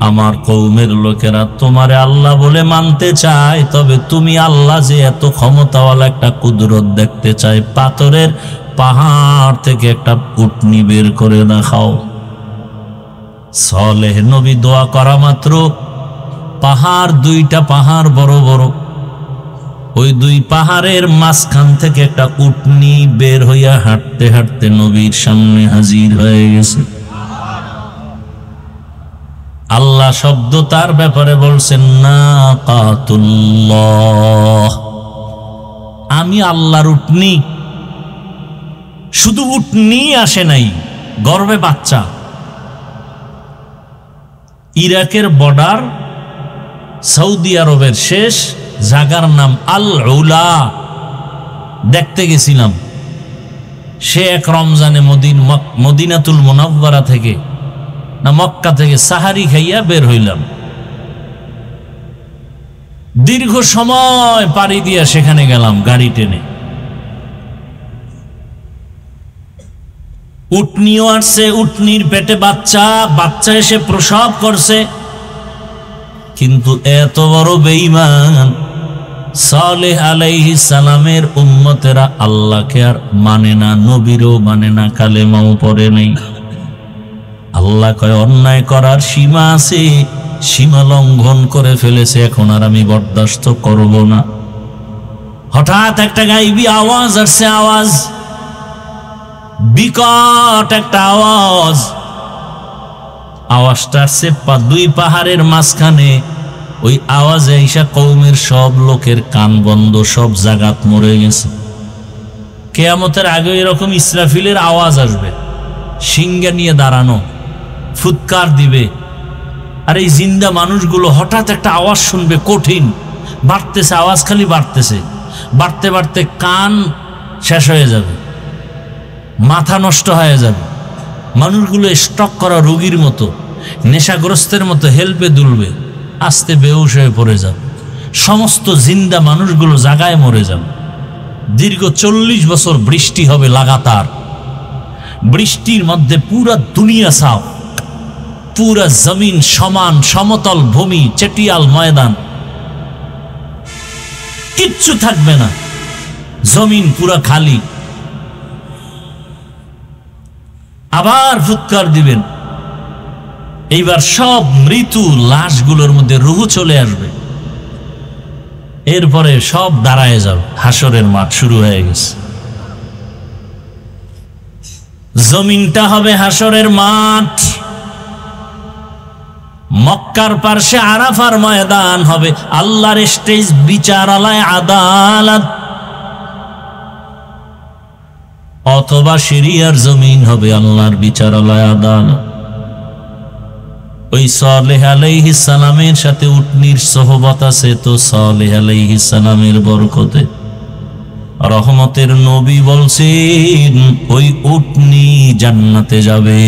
আমার কওমের লোকেরা তোমারে আল্লাহ বলে মানতে চায়, তবে তুমি আল্লাহ যে এত ক্ষমতাওয়ালা, একটা কুদরত দেখতে চায়, পাথরের পাহাড় থেকে একটা উটনি বের করে দেখাও। সালেহ নবী দোয়া করা মাত্র পাহাড়, দুইটা পাহাড় বড় বড়, ওই দুই পাহাড়ের মাঝখান থেকে একটা উটনি বের হইয়া হাঁটতে হাঁটতে নবীর সামনে হাজির হয়ে গেছে। আল্লাহ শব্দ তার ব্যাপারে বলছেন নাকাতুল্লাহ, আমি আল্লাহর উটনি। শুধু উটনি আসে নাই, গর্ভে বাচ্চা। ইরাকের বর্ডার, সৌদি আরবের শেষ জায়গার নাম আল উলা, দেখতে গেছিলাম। সে এক রমজানে মদিনাতুল মুনাওয়ারা থেকে না মক্কা থেকে সাহারি খাইয়া বের হইলাম। দীর্ঘ সময় পাড়ি দিয়া সেখানে গেলাম গাড়ি টেনে। উটনিও আসছে, উটনির পেটে বাচ্চা, বাচ্চা এসে প্রসব করছে। কিন্তু এত বড় বেঈমান সালেহ আলাইহিস সালামের উম্মতেরা আল্লাহকে আর মানে না, নবীরও মানে না, কালেমাও পড়ে নেই। আল্লাহ কয় অন্যায় করার সীমা আছে, সীমা লঙ্ঘন করে ফেলেছে, এখন আর আমি বরদাস্ত করব না। হঠাৎ একটা গাইবি আওয়াজ আসছে, আওয়াজ বিকট একটা আওয়াজ। আওয়াজটা আসছে দুই পাহাড়ের মাঝখানে, ওই আওয়াজে ঈশা কওমের সব লোকের কান বন্ধ, সব জাগাত মরে গেছে। কিয়ামতের আগে এরকম ইসরাফিলের আওয়াজ আসবে, সিংহা নিয়ে দাঁড়ানো, ফুৎকার দিবে। আর এই জিন্দা মানুষগুলো হঠাৎ একটা আওয়াজ শুনবে, কঠিন বাড়তেছে, আওয়াজ খালি বাড়তেছে, বাড়তে বাড়তে কান শেষ হয়ে যাবে, মাথা নষ্ট হয়ে যাবে। মানুষগুলো স্ট্রোক করা রোগীর মতো, নেশাগ্রস্তের মতো হেলপে দুলবে, আস্তে বেহুশ হয়ে পড়ে যাবে। সমস্ত জিন্দা মানুষগুলো জায়গায় মরে যাবে। দীর্ঘ 40 বছর বৃষ্টি হবে লাগাতার। বৃষ্টির মধ্যে পুরা দুনিয়া সাফ, পুরা জমিন সমান, সমতল ভূমি, চেটিয়াল ময়দান, কিচ্ছু থাকবে না, জমিন পুরা খালি। আবার ফুৎকার দিবেন, এইবার সব মৃত্যু লাশগুলোর মধ্যে রুহ চলে আসবে। এরপরে সব দাঁড়ায় যাবে, হাসরের মাঠ শুরু হয়ে গেছে। জমিনটা হবে হাসরের মাঠ। মক্কার পার্শ্বে আরাফার ময়দান হবে, আল্লাহর স্টেজ, বিচারালয়, আদালত। অথবা সিরিয়ার জমিন হবে আল্লাহর বিচারালয়, আদালত। ওই সালেহ আলাইহিস সালামের সাথে উটনির সোহবত আছে, তো সালেহ আলাইহিস সালামের বরকতে রহমতের নবী বলছেন ওই উটনি জান্নাতে যাবে।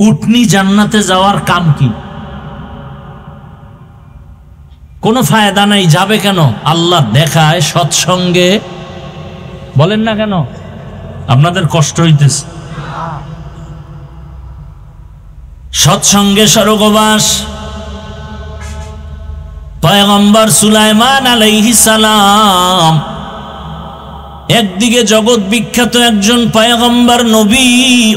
উটনি জান্নাতে যাওয়ার কাম কি? কোনো ফায়দা নাই। যাবে কেন? আল্লাহ দেখায় সৎসঙ্গে। বলেন না কেন? আপনাদের কষ্ট হইতেছে। সৎসঙ্গে স্বর্গবাস। পয়গম্বর সুলাইমান আলাইহিস সালাম একদিকে জগৎ বিখ্যাত একজন পয়গম্বর নবী,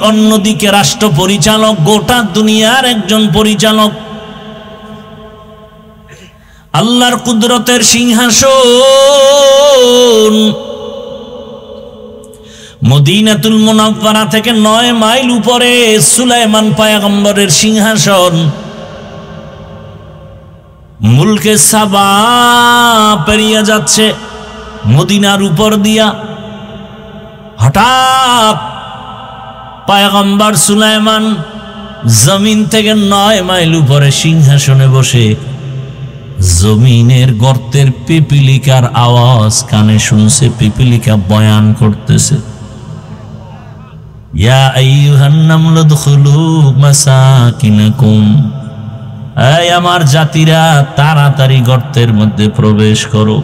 অন্যদিকে রাষ্ট্র পরিচালক, গোটা দুনিয়ার একজন পরিচালক। আল্লাহর কুদরতের সিংহাসন মদিনাতুল মুনাওয়ারা থেকে 9 মাইল উপরে সুলাইমান পয়গম্বরের সিংহাসন। মুলকে সাবা পেরিয়ে যাচ্ছে মদিনার উপর দিয়া। হঠাৎ পয়গম্বর সুলাইমান জমিন থেকে 9 মাইল উপরে সিংহাসনে বসে জমিনের গর্তের পিপিলিকার আওয়াজ কানে শুনছে। পিপিলিকা বয়ান করতেছে, ইয়া আইয়ুহান নামলু দুখুলু মাসাকিনাকুম, এই আমার জাতিরা তাড়াতাড়ি গর্তের মধ্যে প্রবেশ করো।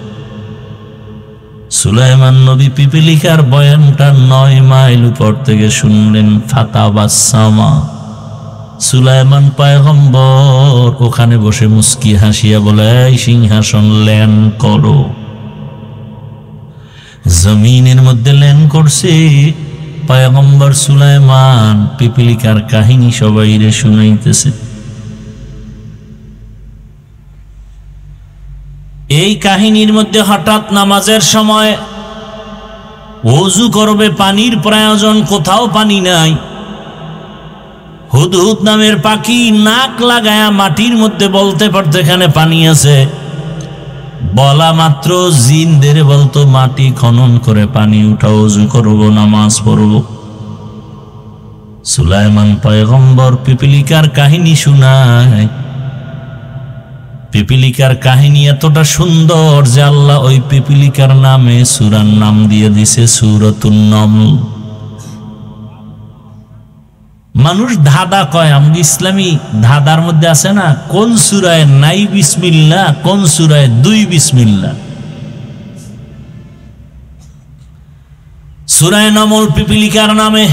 সুলাইমান নবী পিপিলিকার বয়ানটা 9 মাইল উপর থেকে শুনলেন। ফাতাবাসসামা, সুলাইমান পয়গম্বর ওখানে বসে মুস্কি হাসিয়া বলে, এই সিংহাসন ল্যান্ড করো। জমিনের মধ্যে ল্যান্ড করছে। পয়গম্বর সুলাইমান পিপিলিকার কাহিনী সবাইরে শুনাইতেছে। এই কাহিনীর মধ্যে হঠাৎ নামাজের সময় ওযু করবে, পানির প্রয়োজন, কোথাও পানি নাই। হুদহুদ নামের পাখি নাক লাগায়া মাটির মধ্যে বলতে পারতো এখানে পানি আছে। বলা মাত্র জিনদের বলতো মাটি খনন করে পানি উঠাও, ওযু করবো, নামাজ পড়ব। সুলাইমান পয়গম্বর পিপিলিকার কাহিনী শুনায়। পিপিলিকার কাহিনী এতটা সুন্দর যে আল্লাহ ওই পিপিলিকার নামে সূরার নাম দিয়ে দিছে সূরাতুন নমল। মানুষ ধাঁধা কয়, আমি ইসলামী ধাঁধার মধ্যে আছে না, কোন সূরায় নাই বিসমিল্লাহ, কোন সূরায় 2 বিসমিল্লাহ। সূরায়ে নমল পিপিলিকার নামে।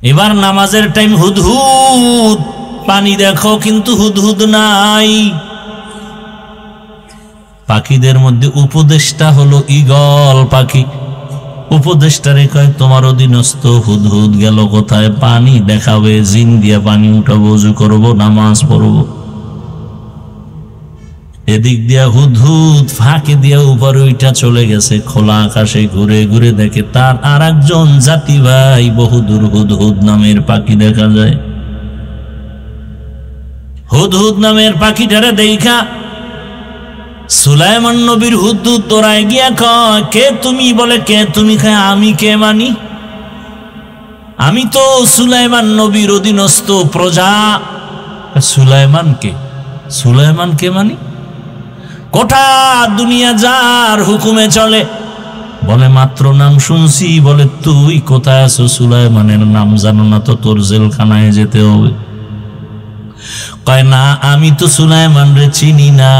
এবার নামাজের টাইম, হুদহুদ পানি দেখো, কিন্তু হুদহুদ নাই। পাখিদের মধ্যে উপদেষ্টা হলো ঈগল পাখি। উপদেষ্টারে কয়, তোমার অধীনস্থ হুদহুদ গেল কোথায়? পানি দেখাবে, জিন দিয়া পানি উঠাবো, ওযু করবো, নামাজ পড়বো। এদিক দিয়া হুদহুদ ফাঁকে দিয়া উপরে ওইটা চলে গেছে। খোলা আকাশে ঘুরে ঘুরে দেখে তার আর একজন জাতি ভাই বহুদূর হুদহুদ নামের পাখি দেখা যায়। হুদহুদ নামের পাখিটারে দেখা সুলাইমান নবীর হুদহুদ দৌড়ায় গিয়া কয়, কে তুমি? বলে কে তুমি? খায় আমি কে মানি? আমি তো সুলাইমান নবীর অধীনস্থ প্রজা। সুলাইমানকে সুলাইমানকে মানি? গোটা দুনিয়া যার হুকুমে চলে। বলে মাত্র নাম শুনছি। বলে তুই কোথায় আছো? সুলাইমানের নাম জানো না তো? তোর জেলখানায় যেতে হবে। কয় না, আমি তো সুলাইমান রে চিনি না।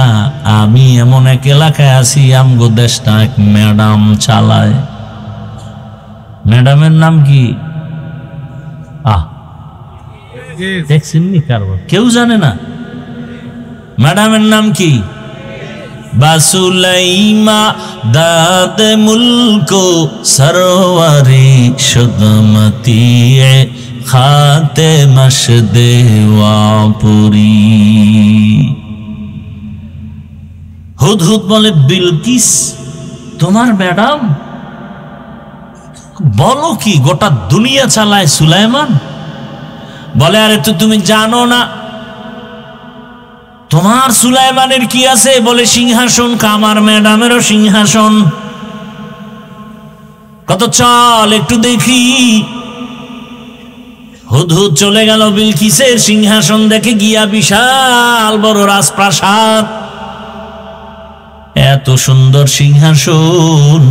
আমি এমন এক এলাকায় আছি, আমগো দেশটা এক ম্যাডাম চালায়। ম্যাডামের নাম কি? দেখছেন নি? কারবার কেউ জানে না ম্যাডামের নাম কি? বাসুলাইমা দাদ মুলকো সরওয়ারি শুদমতি খাতে মশদেওয়াপুরি। হুদহুদ বলে, বিলকিস তোমার ম্যাডাম? বলো কি, গোটা দুনিয়া চালায় সুলাইমান? বলে আরে তো তুমি জানো না তোমার সুলাইমানের কি আছে? বলে সিংহাসন। আমার ম্যাডামেরও সিংহাসন। কত চল একটু দেখি। হুদহুদ চলে গেল বিলকিসের সিংহাসন দেখে গিয়া। বিশাল বড় রাজপ্রাসাদ, এত সুন্দর সিংহাসন।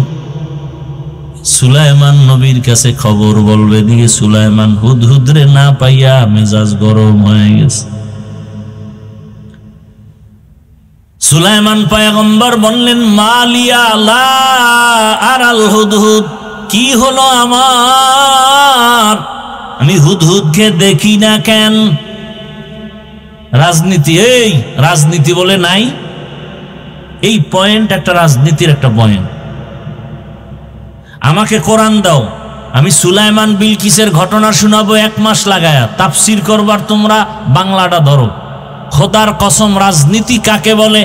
সুলাইমান নবীর কাছে খবর বলবে দিয়ে সুলাইমান হুদহুদ রে না পাইয়া মেজাজ গরম হয়ে গেছে। সুলাইমান পয়গম্বর বললেন, মালিয়া লা আরাল হুদহুদ, কি হলো আমার? আমি হুদহুদকে দেখি না কেন? রাজনীতি, এই রাজনীতি বলে নাই। এই পয়েন্ট একটা রাজনীতির একটা পয়েন্ট। আমাকে কোরআন দাও, আমি সুলাইমান বিলকিসের ঘটনা শোনাবো 1 মাস লাগায়া। তাফসির করবার তোমরা বাংলাটা ধরো। খোদার কসম, রাজনীতি কাকে বলে,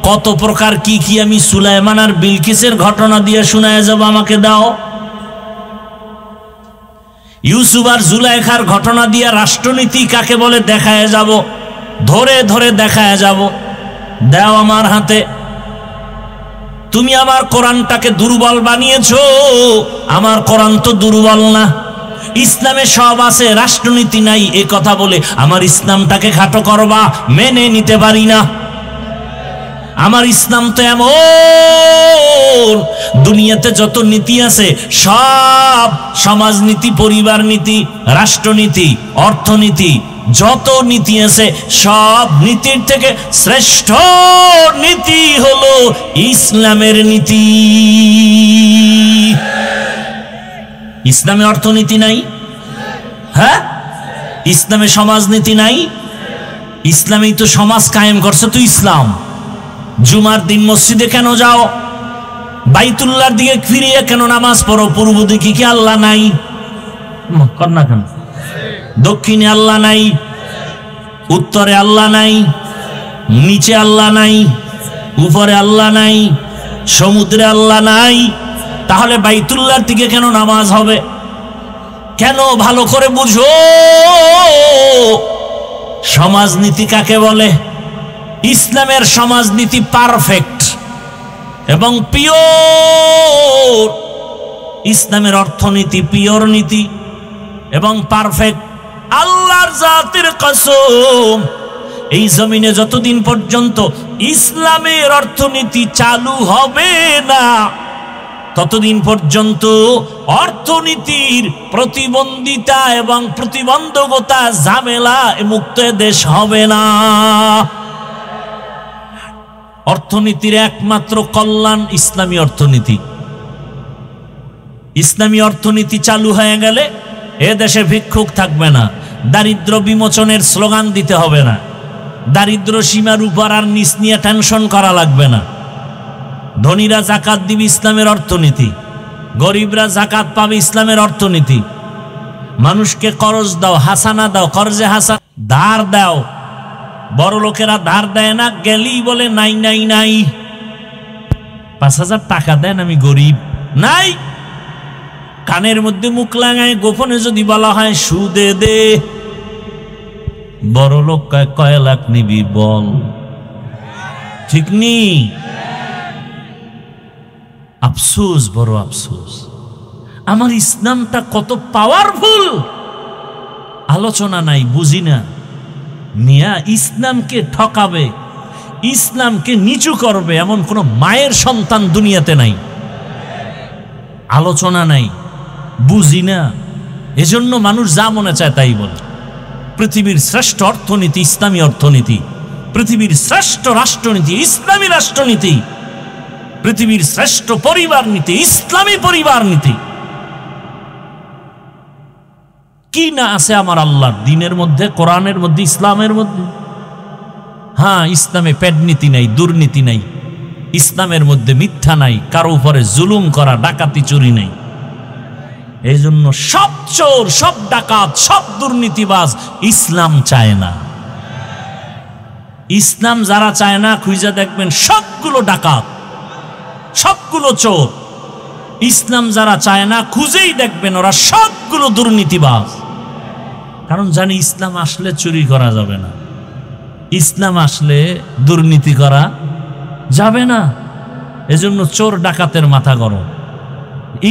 কত প্রকার কি কি আমি সুলাইমান আর বিলকিসের ঘটনা দিয়ে শোনায় যাব। আমাকে দাও। ইউসুফ আর জুলাইখার ঘটনা দিয়ে রাষ্ট্রনীতি কাকে বলে দেখায় যাব, ধরে ধরে দেখায় যাব। দাও আমার হাতে। তুমি আমার কোরআনটাকে দুর্বল বানিয়েছো। আমার কোরআন তো দুর্বল না। ইসলামে সব আছে, রাষ্ট্রনীতি নাই, এ কথা বলে আমার ইসলামটাকে খাটো করবা, মেনে নিতে পারি না। আমার ইসলাম তো এমন, দুনিয়াতে যত নীতি আছে সব সমাজনীতি, পরিবার নীতি, রাষ্ট্রনীতি, অর্থনীতি, যত নীতি আছে সব নীতির থেকে শ্রেষ্ঠ নীতি হলো ইসলামের নীতি। ইসলামে অর্থনীতি নাই? হ্যাঁ। ইসলামে সমাজনীতি নাই? ইসলামেই তো সমাজ কায়েম করছে তো ইসলাম। জুমার দিন মসজিদে কেন যাও? বাইতুল্লাহর দিকে ফিরিয়ে কেন নামাজ পড়ো? পূর্ব দিকে কি আল্লাহ নাই? কর না কেন? দক্ষিণে আল্লাহ নাই? উত্তরে আল্লাহ নাই? নিচে আল্লাহ নাই? উপরে আল্লাহ নাই? সমুদ্রে আল্লাহ নাই? তাহলে বাইতুল্লাহর দিকে কেন নামাজ হবে? কেন? ভালো করে বুঝো সমাজনীতি কাকে বলে। ইসলামের সমাজনীতি পারফেক্ট এবং পিওর। ইসলামের অর্থনীতি পিওর নীতি এবং পারফেক্ট। আল্লাহর জাতের কসম, এই জমিনে যতদিন পর্যন্ত ইসলামের অর্থনীতি চালু হবে না, ততদিন পর্যন্ত অর্থনীতির প্রতিবন্ধিতা এবং প্রতিবন্ধকতা, ঝামেলা মুক্ত দেশ হবে না। অর্থনীতির একমাত্র কল্যাণ ইসলামী অর্থনীতি। ইসলামী অর্থনীতি চালু হয়ে গেলে এ দেশে ভিক্ষুক থাকবে না, দারিদ্র বিমোচনের স্লোগান দিতে হবে না, দারিদ্র সীমার উপর আর নিচ নিয়ে টেনশন করা লাগবে না। ধনীরা জাকাত দিবে, ইসলামের অর্থনীতি। গরিবরা জাকাত পাবে, ইসলামের অর্থনীতি। মানুষকে করজ দাও, হাসানা দাও, করজে হাসান, ধার দাও। বড় লোকেরা ধার দেয় না, গেলেই বলে নাই নাই নাই। 5,000 টাকা দেন, আমি গরিব। নাই। কানের মধ্যে মুখ লাগায় গোপনে যদি বলা হয় সুদে দে, বড় লোক কয় লাখ নিবি বল, ঠিক নি? আফসোস, বড় আফসোস। আমার ইসলামটা কত পাওয়ারফুল, আলোচনা নাই, বুঝি না। মিয়া ইসলামকে ঠকাবে, ইসলামকে নিচু করবে এমন কোন মায়ের সন্তান দুনিয়াতে নাই। আলোচনা নাই, বুঝি না, এজন্য মানুষ যা মনে চায় তাই বলে। পৃথিবীর শ্রেষ্ঠ অর্থনীতি ইসলামী অর্থনীতি, পৃথিবীর শ্রেষ্ঠ রাষ্ট্রনীতি ইসলামী রাষ্ট্রনীতি, পৃথিবীর শ্রেষ্ঠ পরিবার নীতি ইসলামী পরিবার নীতি। কি না আছে আমার আল্লাহর দ্বীনের মধ্যে, কোরআনের মধ্যে, ইসলামের মধ্যে? হ্যাঁ, ইসলামে পেটনীতি নাই, দুর্নীতি নাই, ইসলামের মধ্যে মিথ্যা নাই, কারো উপরে জুলুম করা, ডাকাতি চুরি নাই। এই জন্য সব চোর, সব ডাকাত, সব দুর্নীতিবাজ ইসলাম চায় না। ইসলাম যারা চায় না, খুঁজে দেখবেন সবগুলো ডাকাত, সবগুলো চোর। ইসলাম যারা চায় না, খুঁজেই দেখবেন ওরা সবগুলো দুর্নীতিবাজ। কারণ জানি ইসলাম আসলে চুরি করা যাবে না, ইসলাম আসলে দুর্নীতি করা যাবে না। এজন্য চোর ডাকাতের মাথা গরম,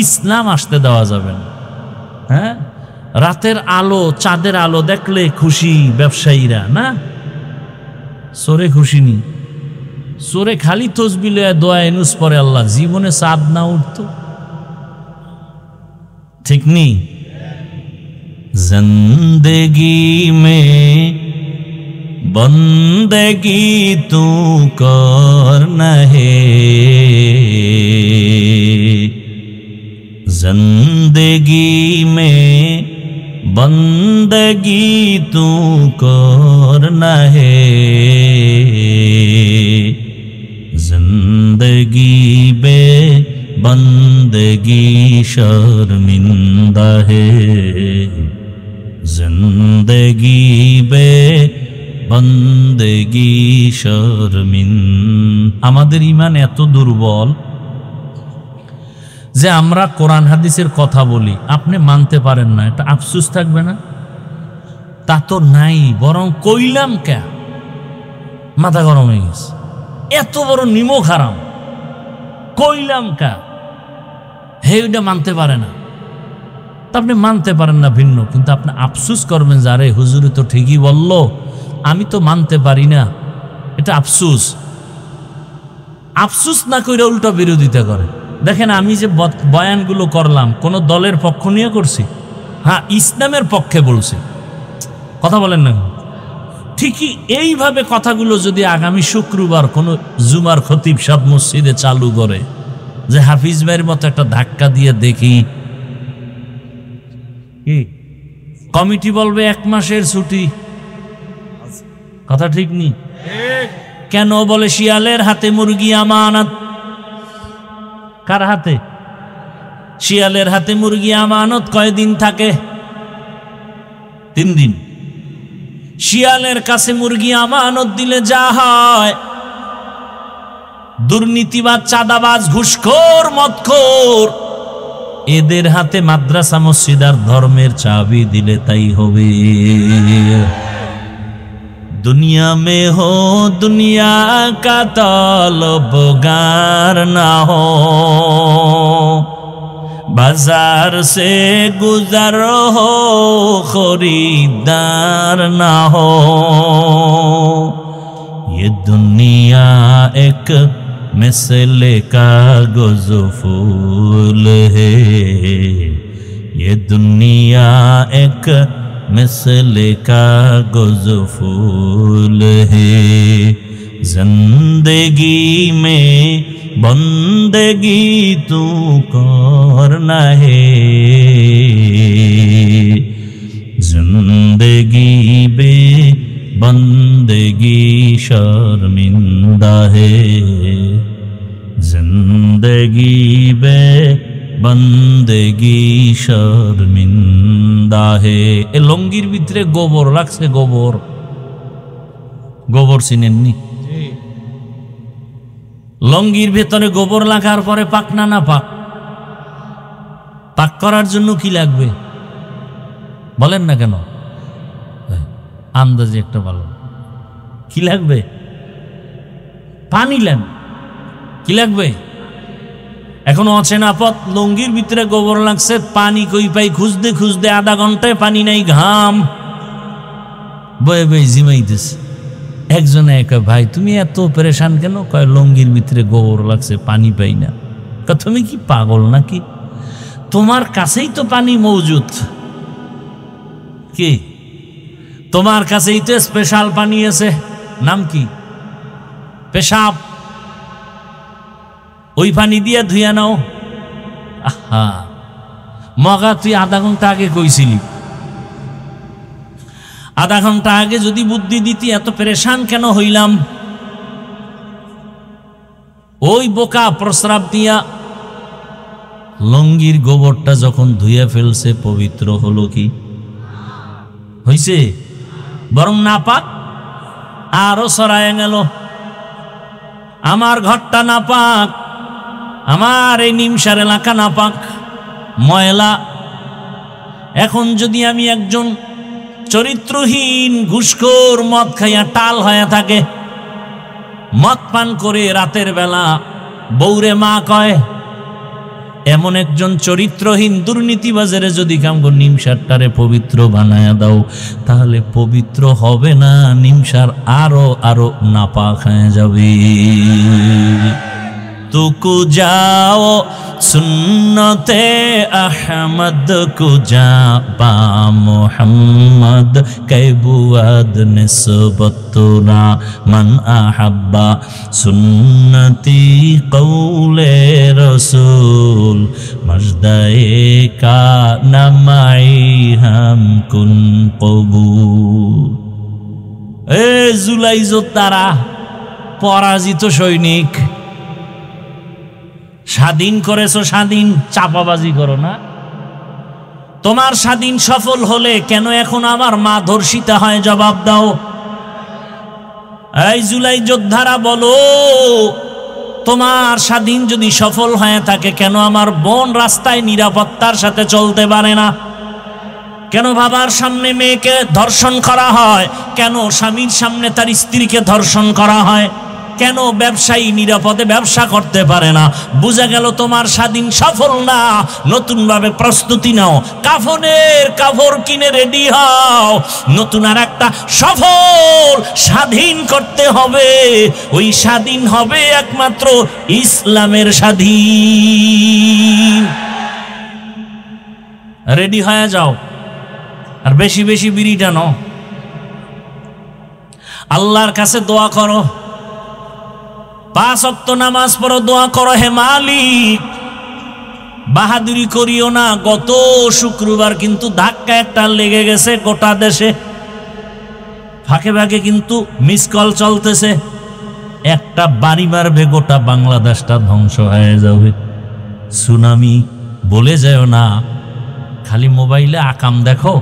ইসলাম আসতে দেওয়া যাবে না। হ্যাঁ, রাতের আলো, চাঁদের আলো দেখলে খুশি ব্যবসায়ীরা, না চোরে খুশি নি। চোরে খালি তসবিহ লইয়া দোয়া এনুস পরে, আল্লাহ জীবনে চাঁদ না উঠতো, ঠিক নি? জিন্দেগি মে বন্দেগি তু করনা হে, जिंदगी में बंदगी तू करना है, जिंदगी बे बंदगी शर्मिंदा है, जिंदगी बे बंदगी शर्मिंदा। আমাদের ঈমান এত দুর্বল যে আমরা কোরআন হাদিসের কথা বলি, আপনি মানতে পারেন না, এটা আফসোস থাকবে না? তা তো নাই, বরং কইলাম কে, মাথা গরম হয়ে গেছে। এত বড় নিমক হারাম, কইলাম কে, হে ওইটা মানতে পারে না। তা আপনি মানতে পারেন না ভিন্ন, কিন্তু আপনি আফসোস করবেন যে আরে হুজুরে তো ঠিকই বলল, আমি তো মানতে পারি না। এটা আফসোস। আফসোস না করে উল্টো বিরোধিতা করে। দেখেন, আমি যে বয়ানগুলো করলাম কোন দলের পক্ষ নিয়ে করছি? হ্যাঁ, ইসলামের পক্ষে বলছি। কথা বলেন না? ঠিকই এইভাবে কথাগুলো যদি আগামী শুক্রবার কোনো জুমার খতিব সাহেব মসজিদে চালু করে, যে হাফিজ ভাইয়ের মতো একটা ধাক্কা দিয়ে দেখি, কি কমিটি বলবে 1 মাসের ছুটি। কথা ঠিক নি? কেন বলে শিয়ালের হাতে মুরগি আমানত। কার হাতে? শিয়ালের হাতে মুরগি আমানত কয়দিন থাকে? 3 দিন। শিয়ালের কাছে মুরগি আমানত দিলে যা হয়, দুর্নীতিবাজ, চাঁদাবাজ, ঘুষখোর, মদখোর, এদের হাতে মাদ্রাসা, মসজিদ আর ধর্মের চাবি দিলে তাই হবে। दुनिया में हो दुनिया का तलबगार ना हो, बाजार से गुजर हो खरीदार ना हो, ये दुनिया एक मिसले कागज फूल है, ये दुनिया एक मिसले कागज फूल है, जिंदगी में बंदगी तू करना है, जिंदगी बे बंदगी शर्मिंदा है, जिंदगी बे बंदगी शर्मिंदा है। ए लंगिर भितरे गोबर राखছে, गोबर गोबर চিনেননি? লঙ্গির ভেতরে গোবর লাগার পরে পাক না না পাক? পাক করার জন্য কি লাগবে বলেন না কেন? আন্দাজে একটা ভালো কি লাগবে? পানি লাগবে। কি লাগবে? এখন অচেনা পথ, লুঙ্গির ভিতরে গোবর লাগছে, পানি কই পাই খুঁজতে খুঁজতে আধা ঘন্টায় পানি নাই, ঘাম বয়ে বয়ে জিমাইতেছে। একজনে একা, ভাই তুমি এত পরেশান কেন? কয় লুঙ্গির ভিতরে গোবর লাগছে, পানি পাই না। তুমি কি পাগল নাকি? তোমার কাছেই তো পানি মজুদ, কি তোমার কাছেই তো স্পেশাল পানি আছে, নাম কি? পেশাব। ওই পানি দিয়ে ধুইয়া নাও। আহা মগা, তুই আধা ঘন্টা আগে কইছিলি, আধা ঘন্টা আগে যদি বুদ্ধি দিতি এত পরেশান কেন হইলাম? ওই বোকা প্রস্রাব দিয়া লঙ্গির গোবরটা যখন ধুইয়া ফেলছে, পবিত্র হলো কি হইছে? বরং নাপাক আরো সরায় গেল। আমার ঘরটা নাপাক, আমার এই নিমসার এলাকা নাপাক, ময়লা। এখন যদি আমি একজন চরিত্রহীন ঘুষখোর, মদ খাইয়া টাল হয়ে থাকে, মদ পান করে রাতের বেলা বউরে মা কয়, এমন একজন চরিত্রহীন দুর্নীতিবাজারে যদি কামগো নিমসারটারে পবিত্র বানায়া দাও, তাহলে পবিত্র হবে না, নিমসার আরো আরো নাপাক হয়ে যাবে। তুকু যাও সুন্নতে আহমদ কুজা বা মোহাম্মদ কৈবুয়াদ নিসবতুনা মান আহাব্বা সুন্নতি কৌলে রসুল মজদায়ে কা নামাই হাম কুন কবুল। এ জুলাই যোদ্ধারা, পরাজিত সৈনিক, স্বাধীন করেছো, স্বাধীন চাপাবাজি করো না। তোমার স্বাধীন সফল হলে কেন এখন আমার মা ধর্ষিতা হয়? জবাব দাও। এই জুলাই যোদ্ধারা বলো, তোমার স্বাধীন যদি সফল হয়ে থাকে, কেন আমার বোন রাস্তায় নিরাপত্তার সাথে চলতে পারে না? কেন বাবার সামনে মেয়েকে ধর্ষণ করা হয়? কেন স্বামীর সামনে তার স্ত্রীকে ধর্ষণ করা হয়? কেন ব্যবসায়ী নিরাপদে ব্যবসা করতে পারে না? বোঝা গেল তোমার স্বাধীন সফল না। নতুন ভাবে প্রস্তুতি নাও, কাফনের কাপড় কিনে রেডি হও, নতুন আর একটা সফল স্বাধীন করতে হবে। ওই স্বাধীন হবে একমাত্র ইসলামের স্বাধীন। রেডি হয়ে যাও, আর বেশি বেশি বিড়ি টানো, আল্লাহর কাছে দোয়া করো, 5 ওয়াক্ত নামাজ পড়ো, দোয়া করো, হে মালিক বাহাদুরি করিও না। গত শুক্রবার কিন্তু ধাক্কা একটা লেগে গেছে গোটা দেশে, ফাঁকে ফাঁকে কিন্তু মিস কল চলতেছে, একটা বাড়ি মারবে গোটা বাংলাদেশটা ধ্বংস হয়ে যাবে। সুনামি বলে যাও না, খালি মোবাইলে আকাম দেখো।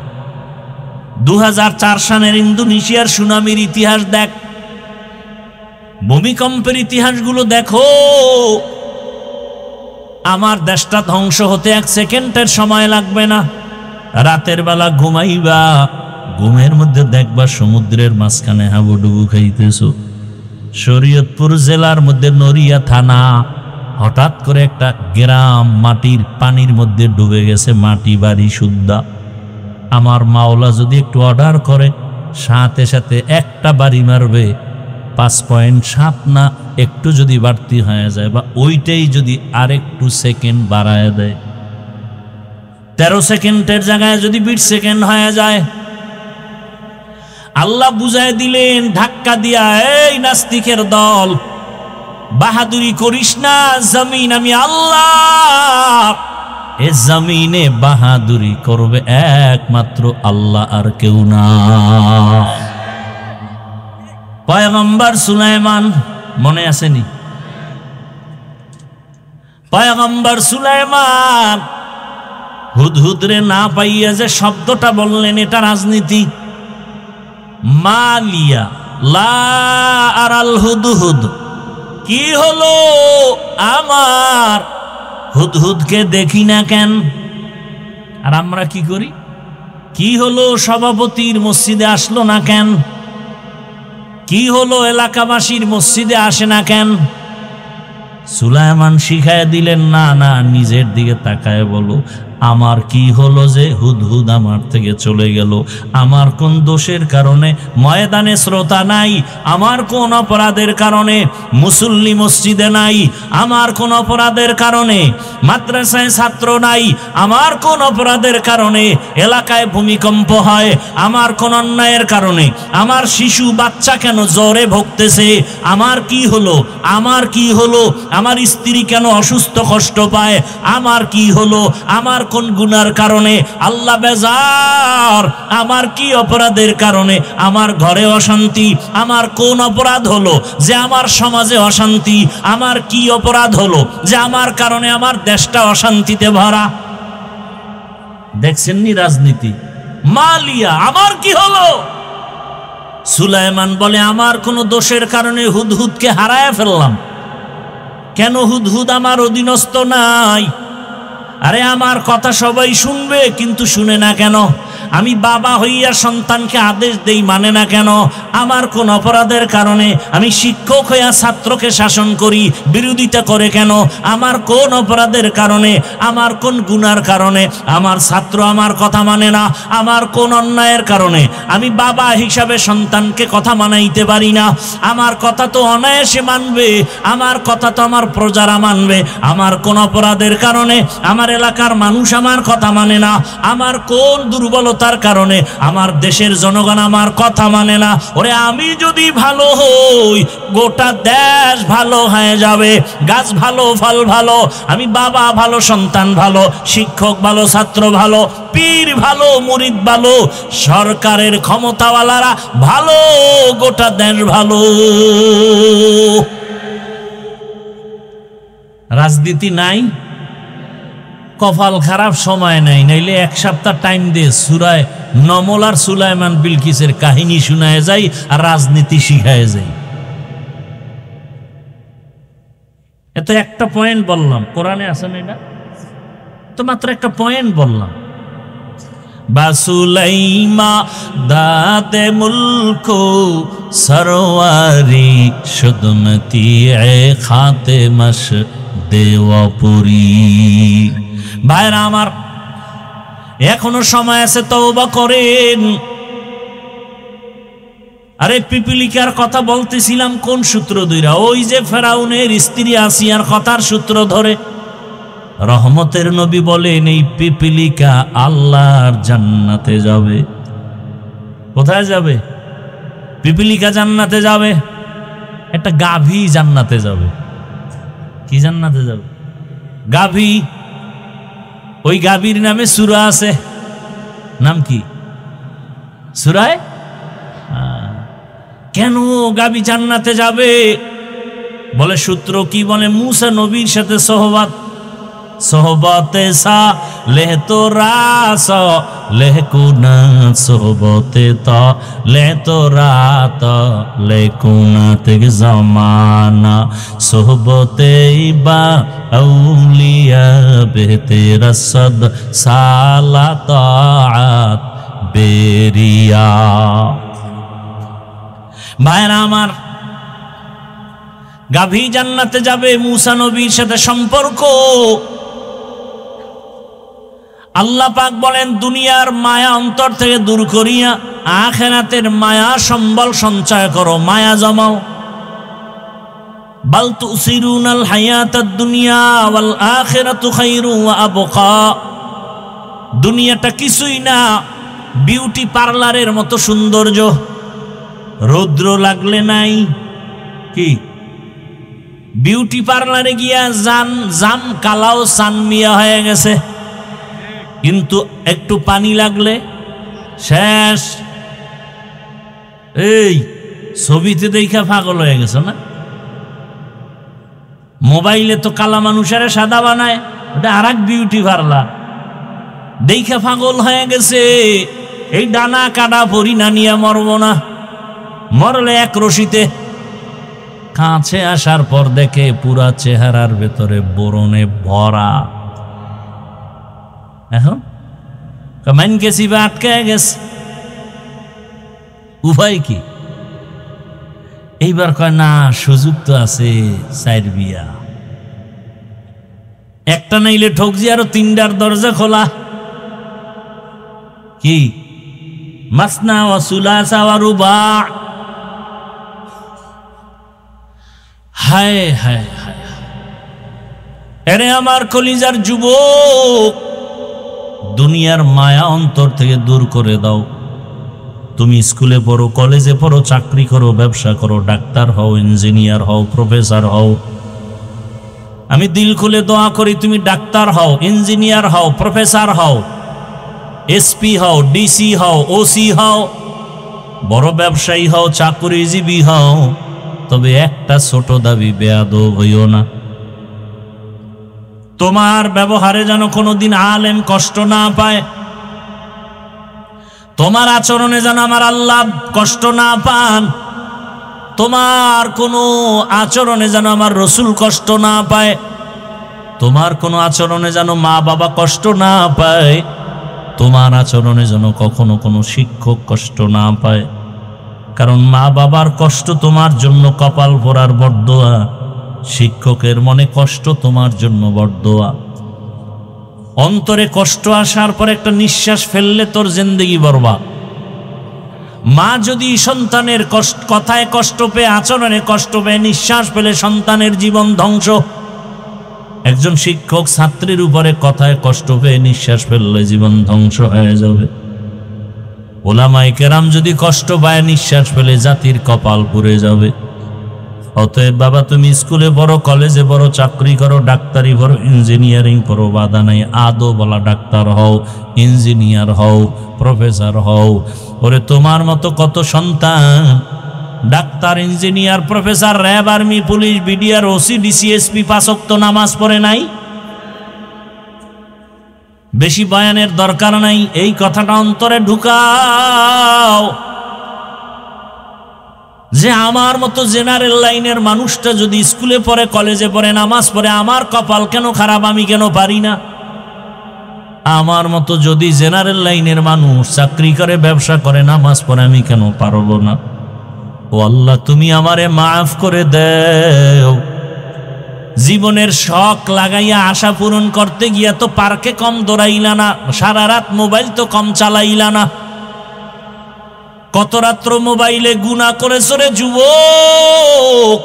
2004 সালের ইন্দোনেশিয়ার সুনামির ইতিহাস দেখ, ভূমিকম্পের ইতিহাসগুলো দেখো। আমার দেশটা ধ্বংস হতে 1 সেকেন্ডের সময় লাগবে না। রাতের বেলা ঘুমাইবা, ঘুমের মধ্যে দেখবা সমুদ্রের মাঝখানে হাবুডুবু খাইতেছো। শরীয়তপুর জেলার মধ্যে নড়িয়া থানা, হঠাৎ করে একটা গ্রাম মাটির পানির মধ্যে ডুবে গেছে, মাটি বাড়ি সুদ্ধা। আমার মাওলা যদি একটু অর্ডার করে, সাথে সাথে একটা বাড়ি মারবে, 5.7 না একটু যদি বাড়তি হয়ে যায়, বা ওইটাই যদি আরেকটু সেকেন্ড বাড়ায় দেয়, 13 সেকেন্ডের জায়গায় যদি 20 সেকেন্ড হয়ে যায়, আল্লাহ বুঝায় দিলেন ধাক্কা দিয়া, এই নাস্তিকের দল, বাহাদুরি করিস না, জমিন আমি আল্লাহ। এ জমিনে বাহাদুরি করবে একমাত্র আল্লাহ, আর কেউ না। পয়গম্বর সুলাইমান, মনে আসেনি? পয়গম্বর সুলাইমান হুদহুদরে না পাইয়া যে শব্দটা বললেন, এটা রাজনীতি। মালিয়া লা আরাল হুদহুদ, কি হলো আমার হুদহুদকে দেখি না কেন? আর আমরা কি করি? কি হলো সভাপতির মসজিদে আসলো না কেন? কি হলো এলাকাবাসীর মসজিদে আসে না কেন? সুলাইমান শিখায় দিলেন, না না, নিজের দিকে তাকায় বলো, আমার কি হলো যে হুদহুদ আমার থেকে চলে গেল? আমার কোন দোষের কারণে ময়দানে শ্রোতা নাই? আমার কোন অপরাধের কারণে মুসল্লি মসজিদে নাই? আমার কোন অপরাধের কারণে মাদ্রাসায় ছাত্র নাই? আমার কোন অপরাধের কারণে এলাকায় ভূমিকম্প হয়? আমার কোন অন্যায়ের কারণে আমার শিশু বাচ্চা কেন জ্বরে ভুগতেছে? আমার কি হলো? আমার কি হলো? আমার স্ত্রী কেন অসুস্থ কষ্ট পায়? আমার কি হলো? আমার কোন গুনার কারণে আল্লাহ বেজার? আমার কি অপরাধের কারণে আমার ঘরে অশান্তি? আমার কোন অপরাধ হলো যে আমার সমাজে অশান্তি? আমার কি অপরাধ হলো যে আমার কারণে আমার দেশটা অশান্তিতে ভরা? দেখছেননি রাজনীতি? মালিয়া, আমার কি হলো? সুলাইমান বলে, আমার কোন দোষের কারণে হুদহুদকে হারায় ফেললাম। কেন হুদহুদ আমার অধীনস্থ নাই? আরে আমার কথা সবাই শুনবে, কিন্তু শুনে না কেন? আমি বাবা হইয়া সন্তানকে আদেশ দেই, মানে না কেন? আমার কোন অপরাধের কারণে? আমি শিক্ষক হইয়া ছাত্রকে শাসন করি, বিরোধিতা করে কেন? আমার কোন অপরাধের কারণে? আমার কোন গুনার কারণে আমার ছাত্র আমার কথা মানে না? আমার কোন অন্যায়ের কারণে আমি বাবা হিসাবে সন্তানকে কথা মানাইতে পারি না? আমার কথা তো অনায়াসে মানবে, আমার কথা তো আমার প্রজারা মানবে। আমার কোন অপরাধের কারণে আমার এলাকার মানুষ আমার কথা মানে না? আমার কোন দুর্বলতার কারণে আমার দেশের জনগণ আমার কথা মানে না? ওরে আমি যদি ভালো হই, গোটা দেশ ভালো হয়ে যাবে। গাছ ভালো, ফল ভালো, আমি বাবা ভালো, সন্তান ভালো, শিক্ষক ভালো, ছাত্র ভালো, পীর ভালো, মুরিদ ভালো, সরকারের ক্ষমতাওয়ালারা ভালো, গোটা দেশ ভালো। রাজনীতি নাই, কপাল খারাপ, সময় নাই, নাইলে এক সপ্তাহ টাইম দিয়ে সূরা নমল আর সুলাইমান বিলকিসের কাহিনী শোনায় যাই আর রাজনীতি শিখায় যাই। এত একটা পয়েন্ট বললাম, কোরআনে আছে না? এটা তো মাত্র একটা পয়েন্ট বললাম। বাসুলাইমা দাতে মুলকো সরওয়ারি শুদমতি এ খাতে মশ দেওয়াপুরি। ভাইরা আমার, এখনো সময় আছে, তওবা করেন। আরে পিপিলিকার কথা বলতেছিলাম কোন সূত্র ধইরা? ওই যে ফেরাউনের স্ত্রী আসিয়ার কথার সূত্র ধরে। রহমতের নবী বলেন, এই পিপিলিকা আল্লাহর জান্নাতে যাবে। কোথায় যাবে? পিপিলিকা জান্নাতে যাবে, একটা গাভী জান্নাতে যাবে। কি জান্নাতে যাবে? গাভী। ওই গাভীর নামে সূরা আছে, নাম কি? সূরায়ে কেন গাভী জান্নাতে যাবে? বলে সূত্র কি বলে? মুসা নবীর সাথে সোহবত, সোহবতে সা লেহ তো রাস লেহ কুনা, সোহবতে তা লেহ তো রাত লেহ কুনা তেগ জমানা, সোহবতে বা আউলিয়া বেহতে রসদ সালা তাআত বেরিয়া। ভাইরা আমার, গাভী জান্নাতে যাবে, মুসা নবীর সাথে সম্পর্ক। আল্লাহ পাক বলেন, দুনিয়ার মায়া অন্তর থেকে দূর করিয়া আখিরাতের মায়া সম্বল সঞ্চয় করো, মায়া জমাও। বাল তুসিরুনাল হায়াতাদ দুনিয়া ওয়াল আখিরাতু খায়রু ওয়া আবকা। দুনিয়াটা কিছুই না, বিউটি পার্লারের মতো সৌন্দর্য। রৌদ্র লাগলে নাই কি, বিউটি পার্লারে গিয়া জাম কালাও সানমিয়া হয়ে গেছে, কিন্তু একটু পানি লাগলে শেষ। এই ছবিতে দেখা পাগল হয়ে গেছে না? মোবাইলে তো কালা মানুষের সাদা বানায়, ওটা আর এক বিউটি পার্লার। দেখা পাগল হয়ে গেছে। এই ডানা কাটা পরি না নিয়ে মরব না, মরলে এক রশিতে। কাছে আসার পর দেখে পুরা চেহারার ভেতরে বরণে ভরা। এখন মাইন গেছি বা আটকে গেছে, উপায় কি? এইবার কয় না, সুযোগ তো আছে, সাইর বিয়া একটা নাইলে ঠকজি, আরো 3টার দরজা খোলা। কি মাসনা ওয়া সুলাসা ওয়া রুবা। হায় হায় হায়, এরে আমার কলিজার যুবক, দুনিয়ার মায়া অন্তর থেকে দূর করে দাও। তুমি স্কুলে পড়ো, কলেজে পড়ো, চাকরি করো, ব্যবসা করো, ডাক্তার হও, ইঞ্জিনিয়ার হও, প্রফেসর হও, আমি দিল খুলে দোয়া করি তুমি ডাক্তার হও, ইঞ্জিনিয়ার হও, প্রফেসর হও, এসপি হও, ডিসি হও, ওসি হও, বড় ব্যবসায়ী হও, চাকরিজীবী হও, তবে একটা ছোট দাবি, বেয়াদব হইও না। তোমার ব্যবহারে যেন কোনোদিন আলেম কষ্ট না পায়, তোমার আচরণে যেন আমার আল্লাহ কষ্ট না পান, তোমার কোনো আচরণে যেন আমার রসুল কষ্ট না পায়, তোমার কোনো আচরণে যেন মা বাবা কষ্ট না পায়, তোমার আচরণে যেন কখনো কোনো শিক্ষক কষ্ট না পায়। কারণ মা বাবার কষ্ট তোমার জন্য কপাল ভরার বরদোয়া, শিক্ষকের মনে কষ্ট তোমার জন্য বরদোয়া। অন্তরে কষ্ট আসার পর একটা নিঃশ্বাস ফেললে তোর জিন্দেগি বরবাদ। মা যদি সন্তানের কথায় কষ্ট পেয়ে, আচরণে কষ্ট পেয়ে, নিঃশ্বাস ফেলে সন্তানের জীবন ধ্বংস। একজন শিক্ষক ছাত্রীর উপরে কথায় কষ্ট পেয়ে নিঃশ্বাস ফেললে জীবন ধ্বংস হয়ে যাবে। ওলামায়ে কেরাম যদি কষ্ট পায়, নিঃশ্বাস ফেলে জাতির কপাল পুড়ে যাবে। অতএব বাবা, তুমি স্কুলে পড়ো, কলেজে পড়ো, চাকরি করো, ডাক্তারি পড়ো, ইঞ্জিনিয়ারিং পড়ো, বাধা নাই। আদো বলা ডাক্তার হও, ইঞ্জিনিয়ার হও, প্রফেসর হও। ওরে তোমার মতো কত সন্তান doctor, engineer, professor, RAB, army, police, BDR, OC, DC, SP 5 ওয়াক্ত নামাজ পড়ে নাই। বেশি বয়ানের দরকার নাই, এই কথাটা অন্তরে ঢুকাও যে আমার মতো জেনারেল লাইনের মানুষটা যদি স্কুলে পড়ে, কলেজে পড়ে, নামাজ পড়ে, আমার কপাল কেন খারাপ, আমি কেন পারি না? আমার মতো যদি জেনারেল লাইনের মানুষ চাকরি করে, ব্যবসা করে, নামাজ পড়ে, আমি কেন পারবো না? ও আল্লাহ, তুমি আমারে মাফ করে দেও। জীবনের শখ লাগাইয়া আশা পূরণ করতে গিয়া তো পার্কে কম দৌড়াইলা না, সারা রাত মোবাইল তো কম চালাইলা না। কত রাত্র মোবাইলে গুনাহ করেছ রে যুবক।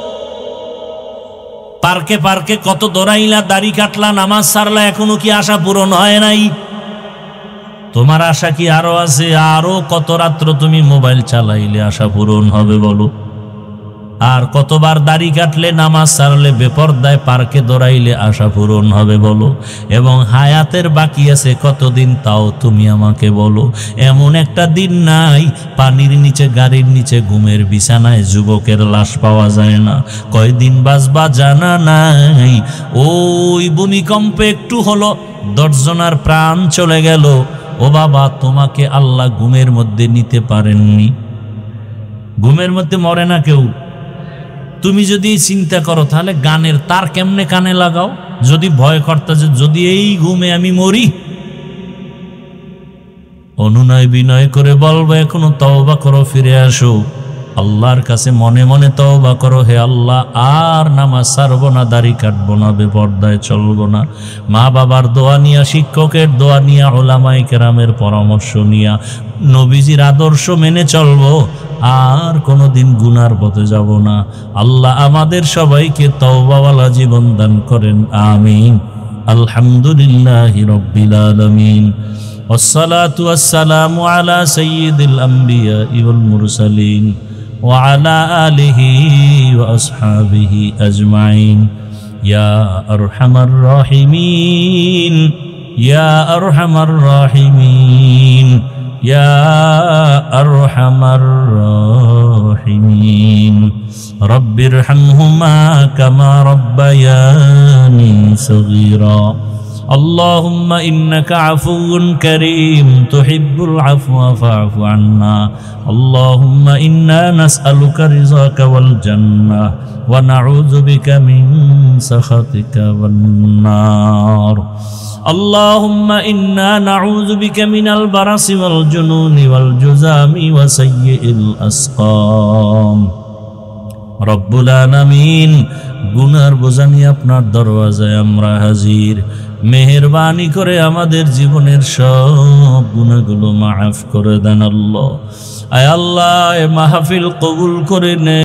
পার্কে পার্কে কত দৌড়াইলা, দাড়ি কাটলা, নামাজ সারলা, এখনো কি আশা পূরণ হয় নাই? তোমার আশা কি আরো আছে? আরো কত রাত্র তুমি মোবাইল চালাইলে আশা পূরণ হবে বলো? আর কতবার দাড়ি কাটলে, নামাজ সারলে, বেপরদায় পার্কে দৌড়াইলে আশা পূরণ হবে বলো? এবং হায়াতের বাকি আছে কতদিন, তাও তুমি আমাকে বলো। এমন একটা দিন নাই পানির নিচে, গাড়ির নিচে, ঘুমের বিছানায় যুবকের লাশ পাওয়া যায় না। কয়দিন বাঁচবা জানা নাই। ওই ভূমিকম্পে একটু হলো 10 জনের প্রাণ চলে গেল। ও বাবা, তোমাকে আল্লাহ ঘুমের মধ্যে নিতে পারেননি? ঘুমের মধ্যে মরে না কেউ। তুমি যদি চিন্তা করো, তাহলে গানের তার কেমনে কানে লাগাও? যদি ভয় করতে যে যদি এই ঘুমে আমি মরি, অনুনয় বিনয় করে বলবো, এখনো তওবা করো, ফিরে আসো আল্লাহর কাছে, মনে মনে তওবা করো, হে আল্লাহ, আর নামাজ ছাড়বো না, দাড়ি কাটবো না, বেপরদায় চলবো না। মা বাবার দোয়া নিয়া, শিক্ষকের দোয়া নিয়া, উলামায়ে কেরামের পরামর্শ নিয়া, নবীজির আদর্শ মেনে চলবো, আর কোনোদিন গুনার পথে যাব না। আল্লাহ আমাদের সবাইকে তওবাওয়ালা জীবন দান করেন, আমিন। আলহামদুলিল্লাহি রাব্বিল আলামিন। والصلاة والسلام على سيد الأنبياء والمرسلين وعلى آله وأصحابه أجمعين يا أرحم الراحمين يا أرحم الراحمين يا أرحم الراحمين رب ارحمهما كما ربياني صغيرا اللهم إنك عفو كريم تحب العفو فاعف عنا اللهم إنا نسألك رضاك والجنة ونعوذ بك من سخطك والنار আল্লাহুম্মা ইন্না নাউযু বিকা মিনাল বারাসি ওয়াল জুনুনি ওয়াল জুযামি ওয়া সাইয়্যিল আসকাম। রব্বুল আলামিন, গুনার বোঝা নিয়ে আপনার দরওয়াজায় আমরা হাজির। মেহেরবানি করে আমাদের জীবনের সব গুনাহগুলো মাফ করে দেন আল্লাহ। আয় আল্লাহ, এ মাহফিল কবুল করে নে।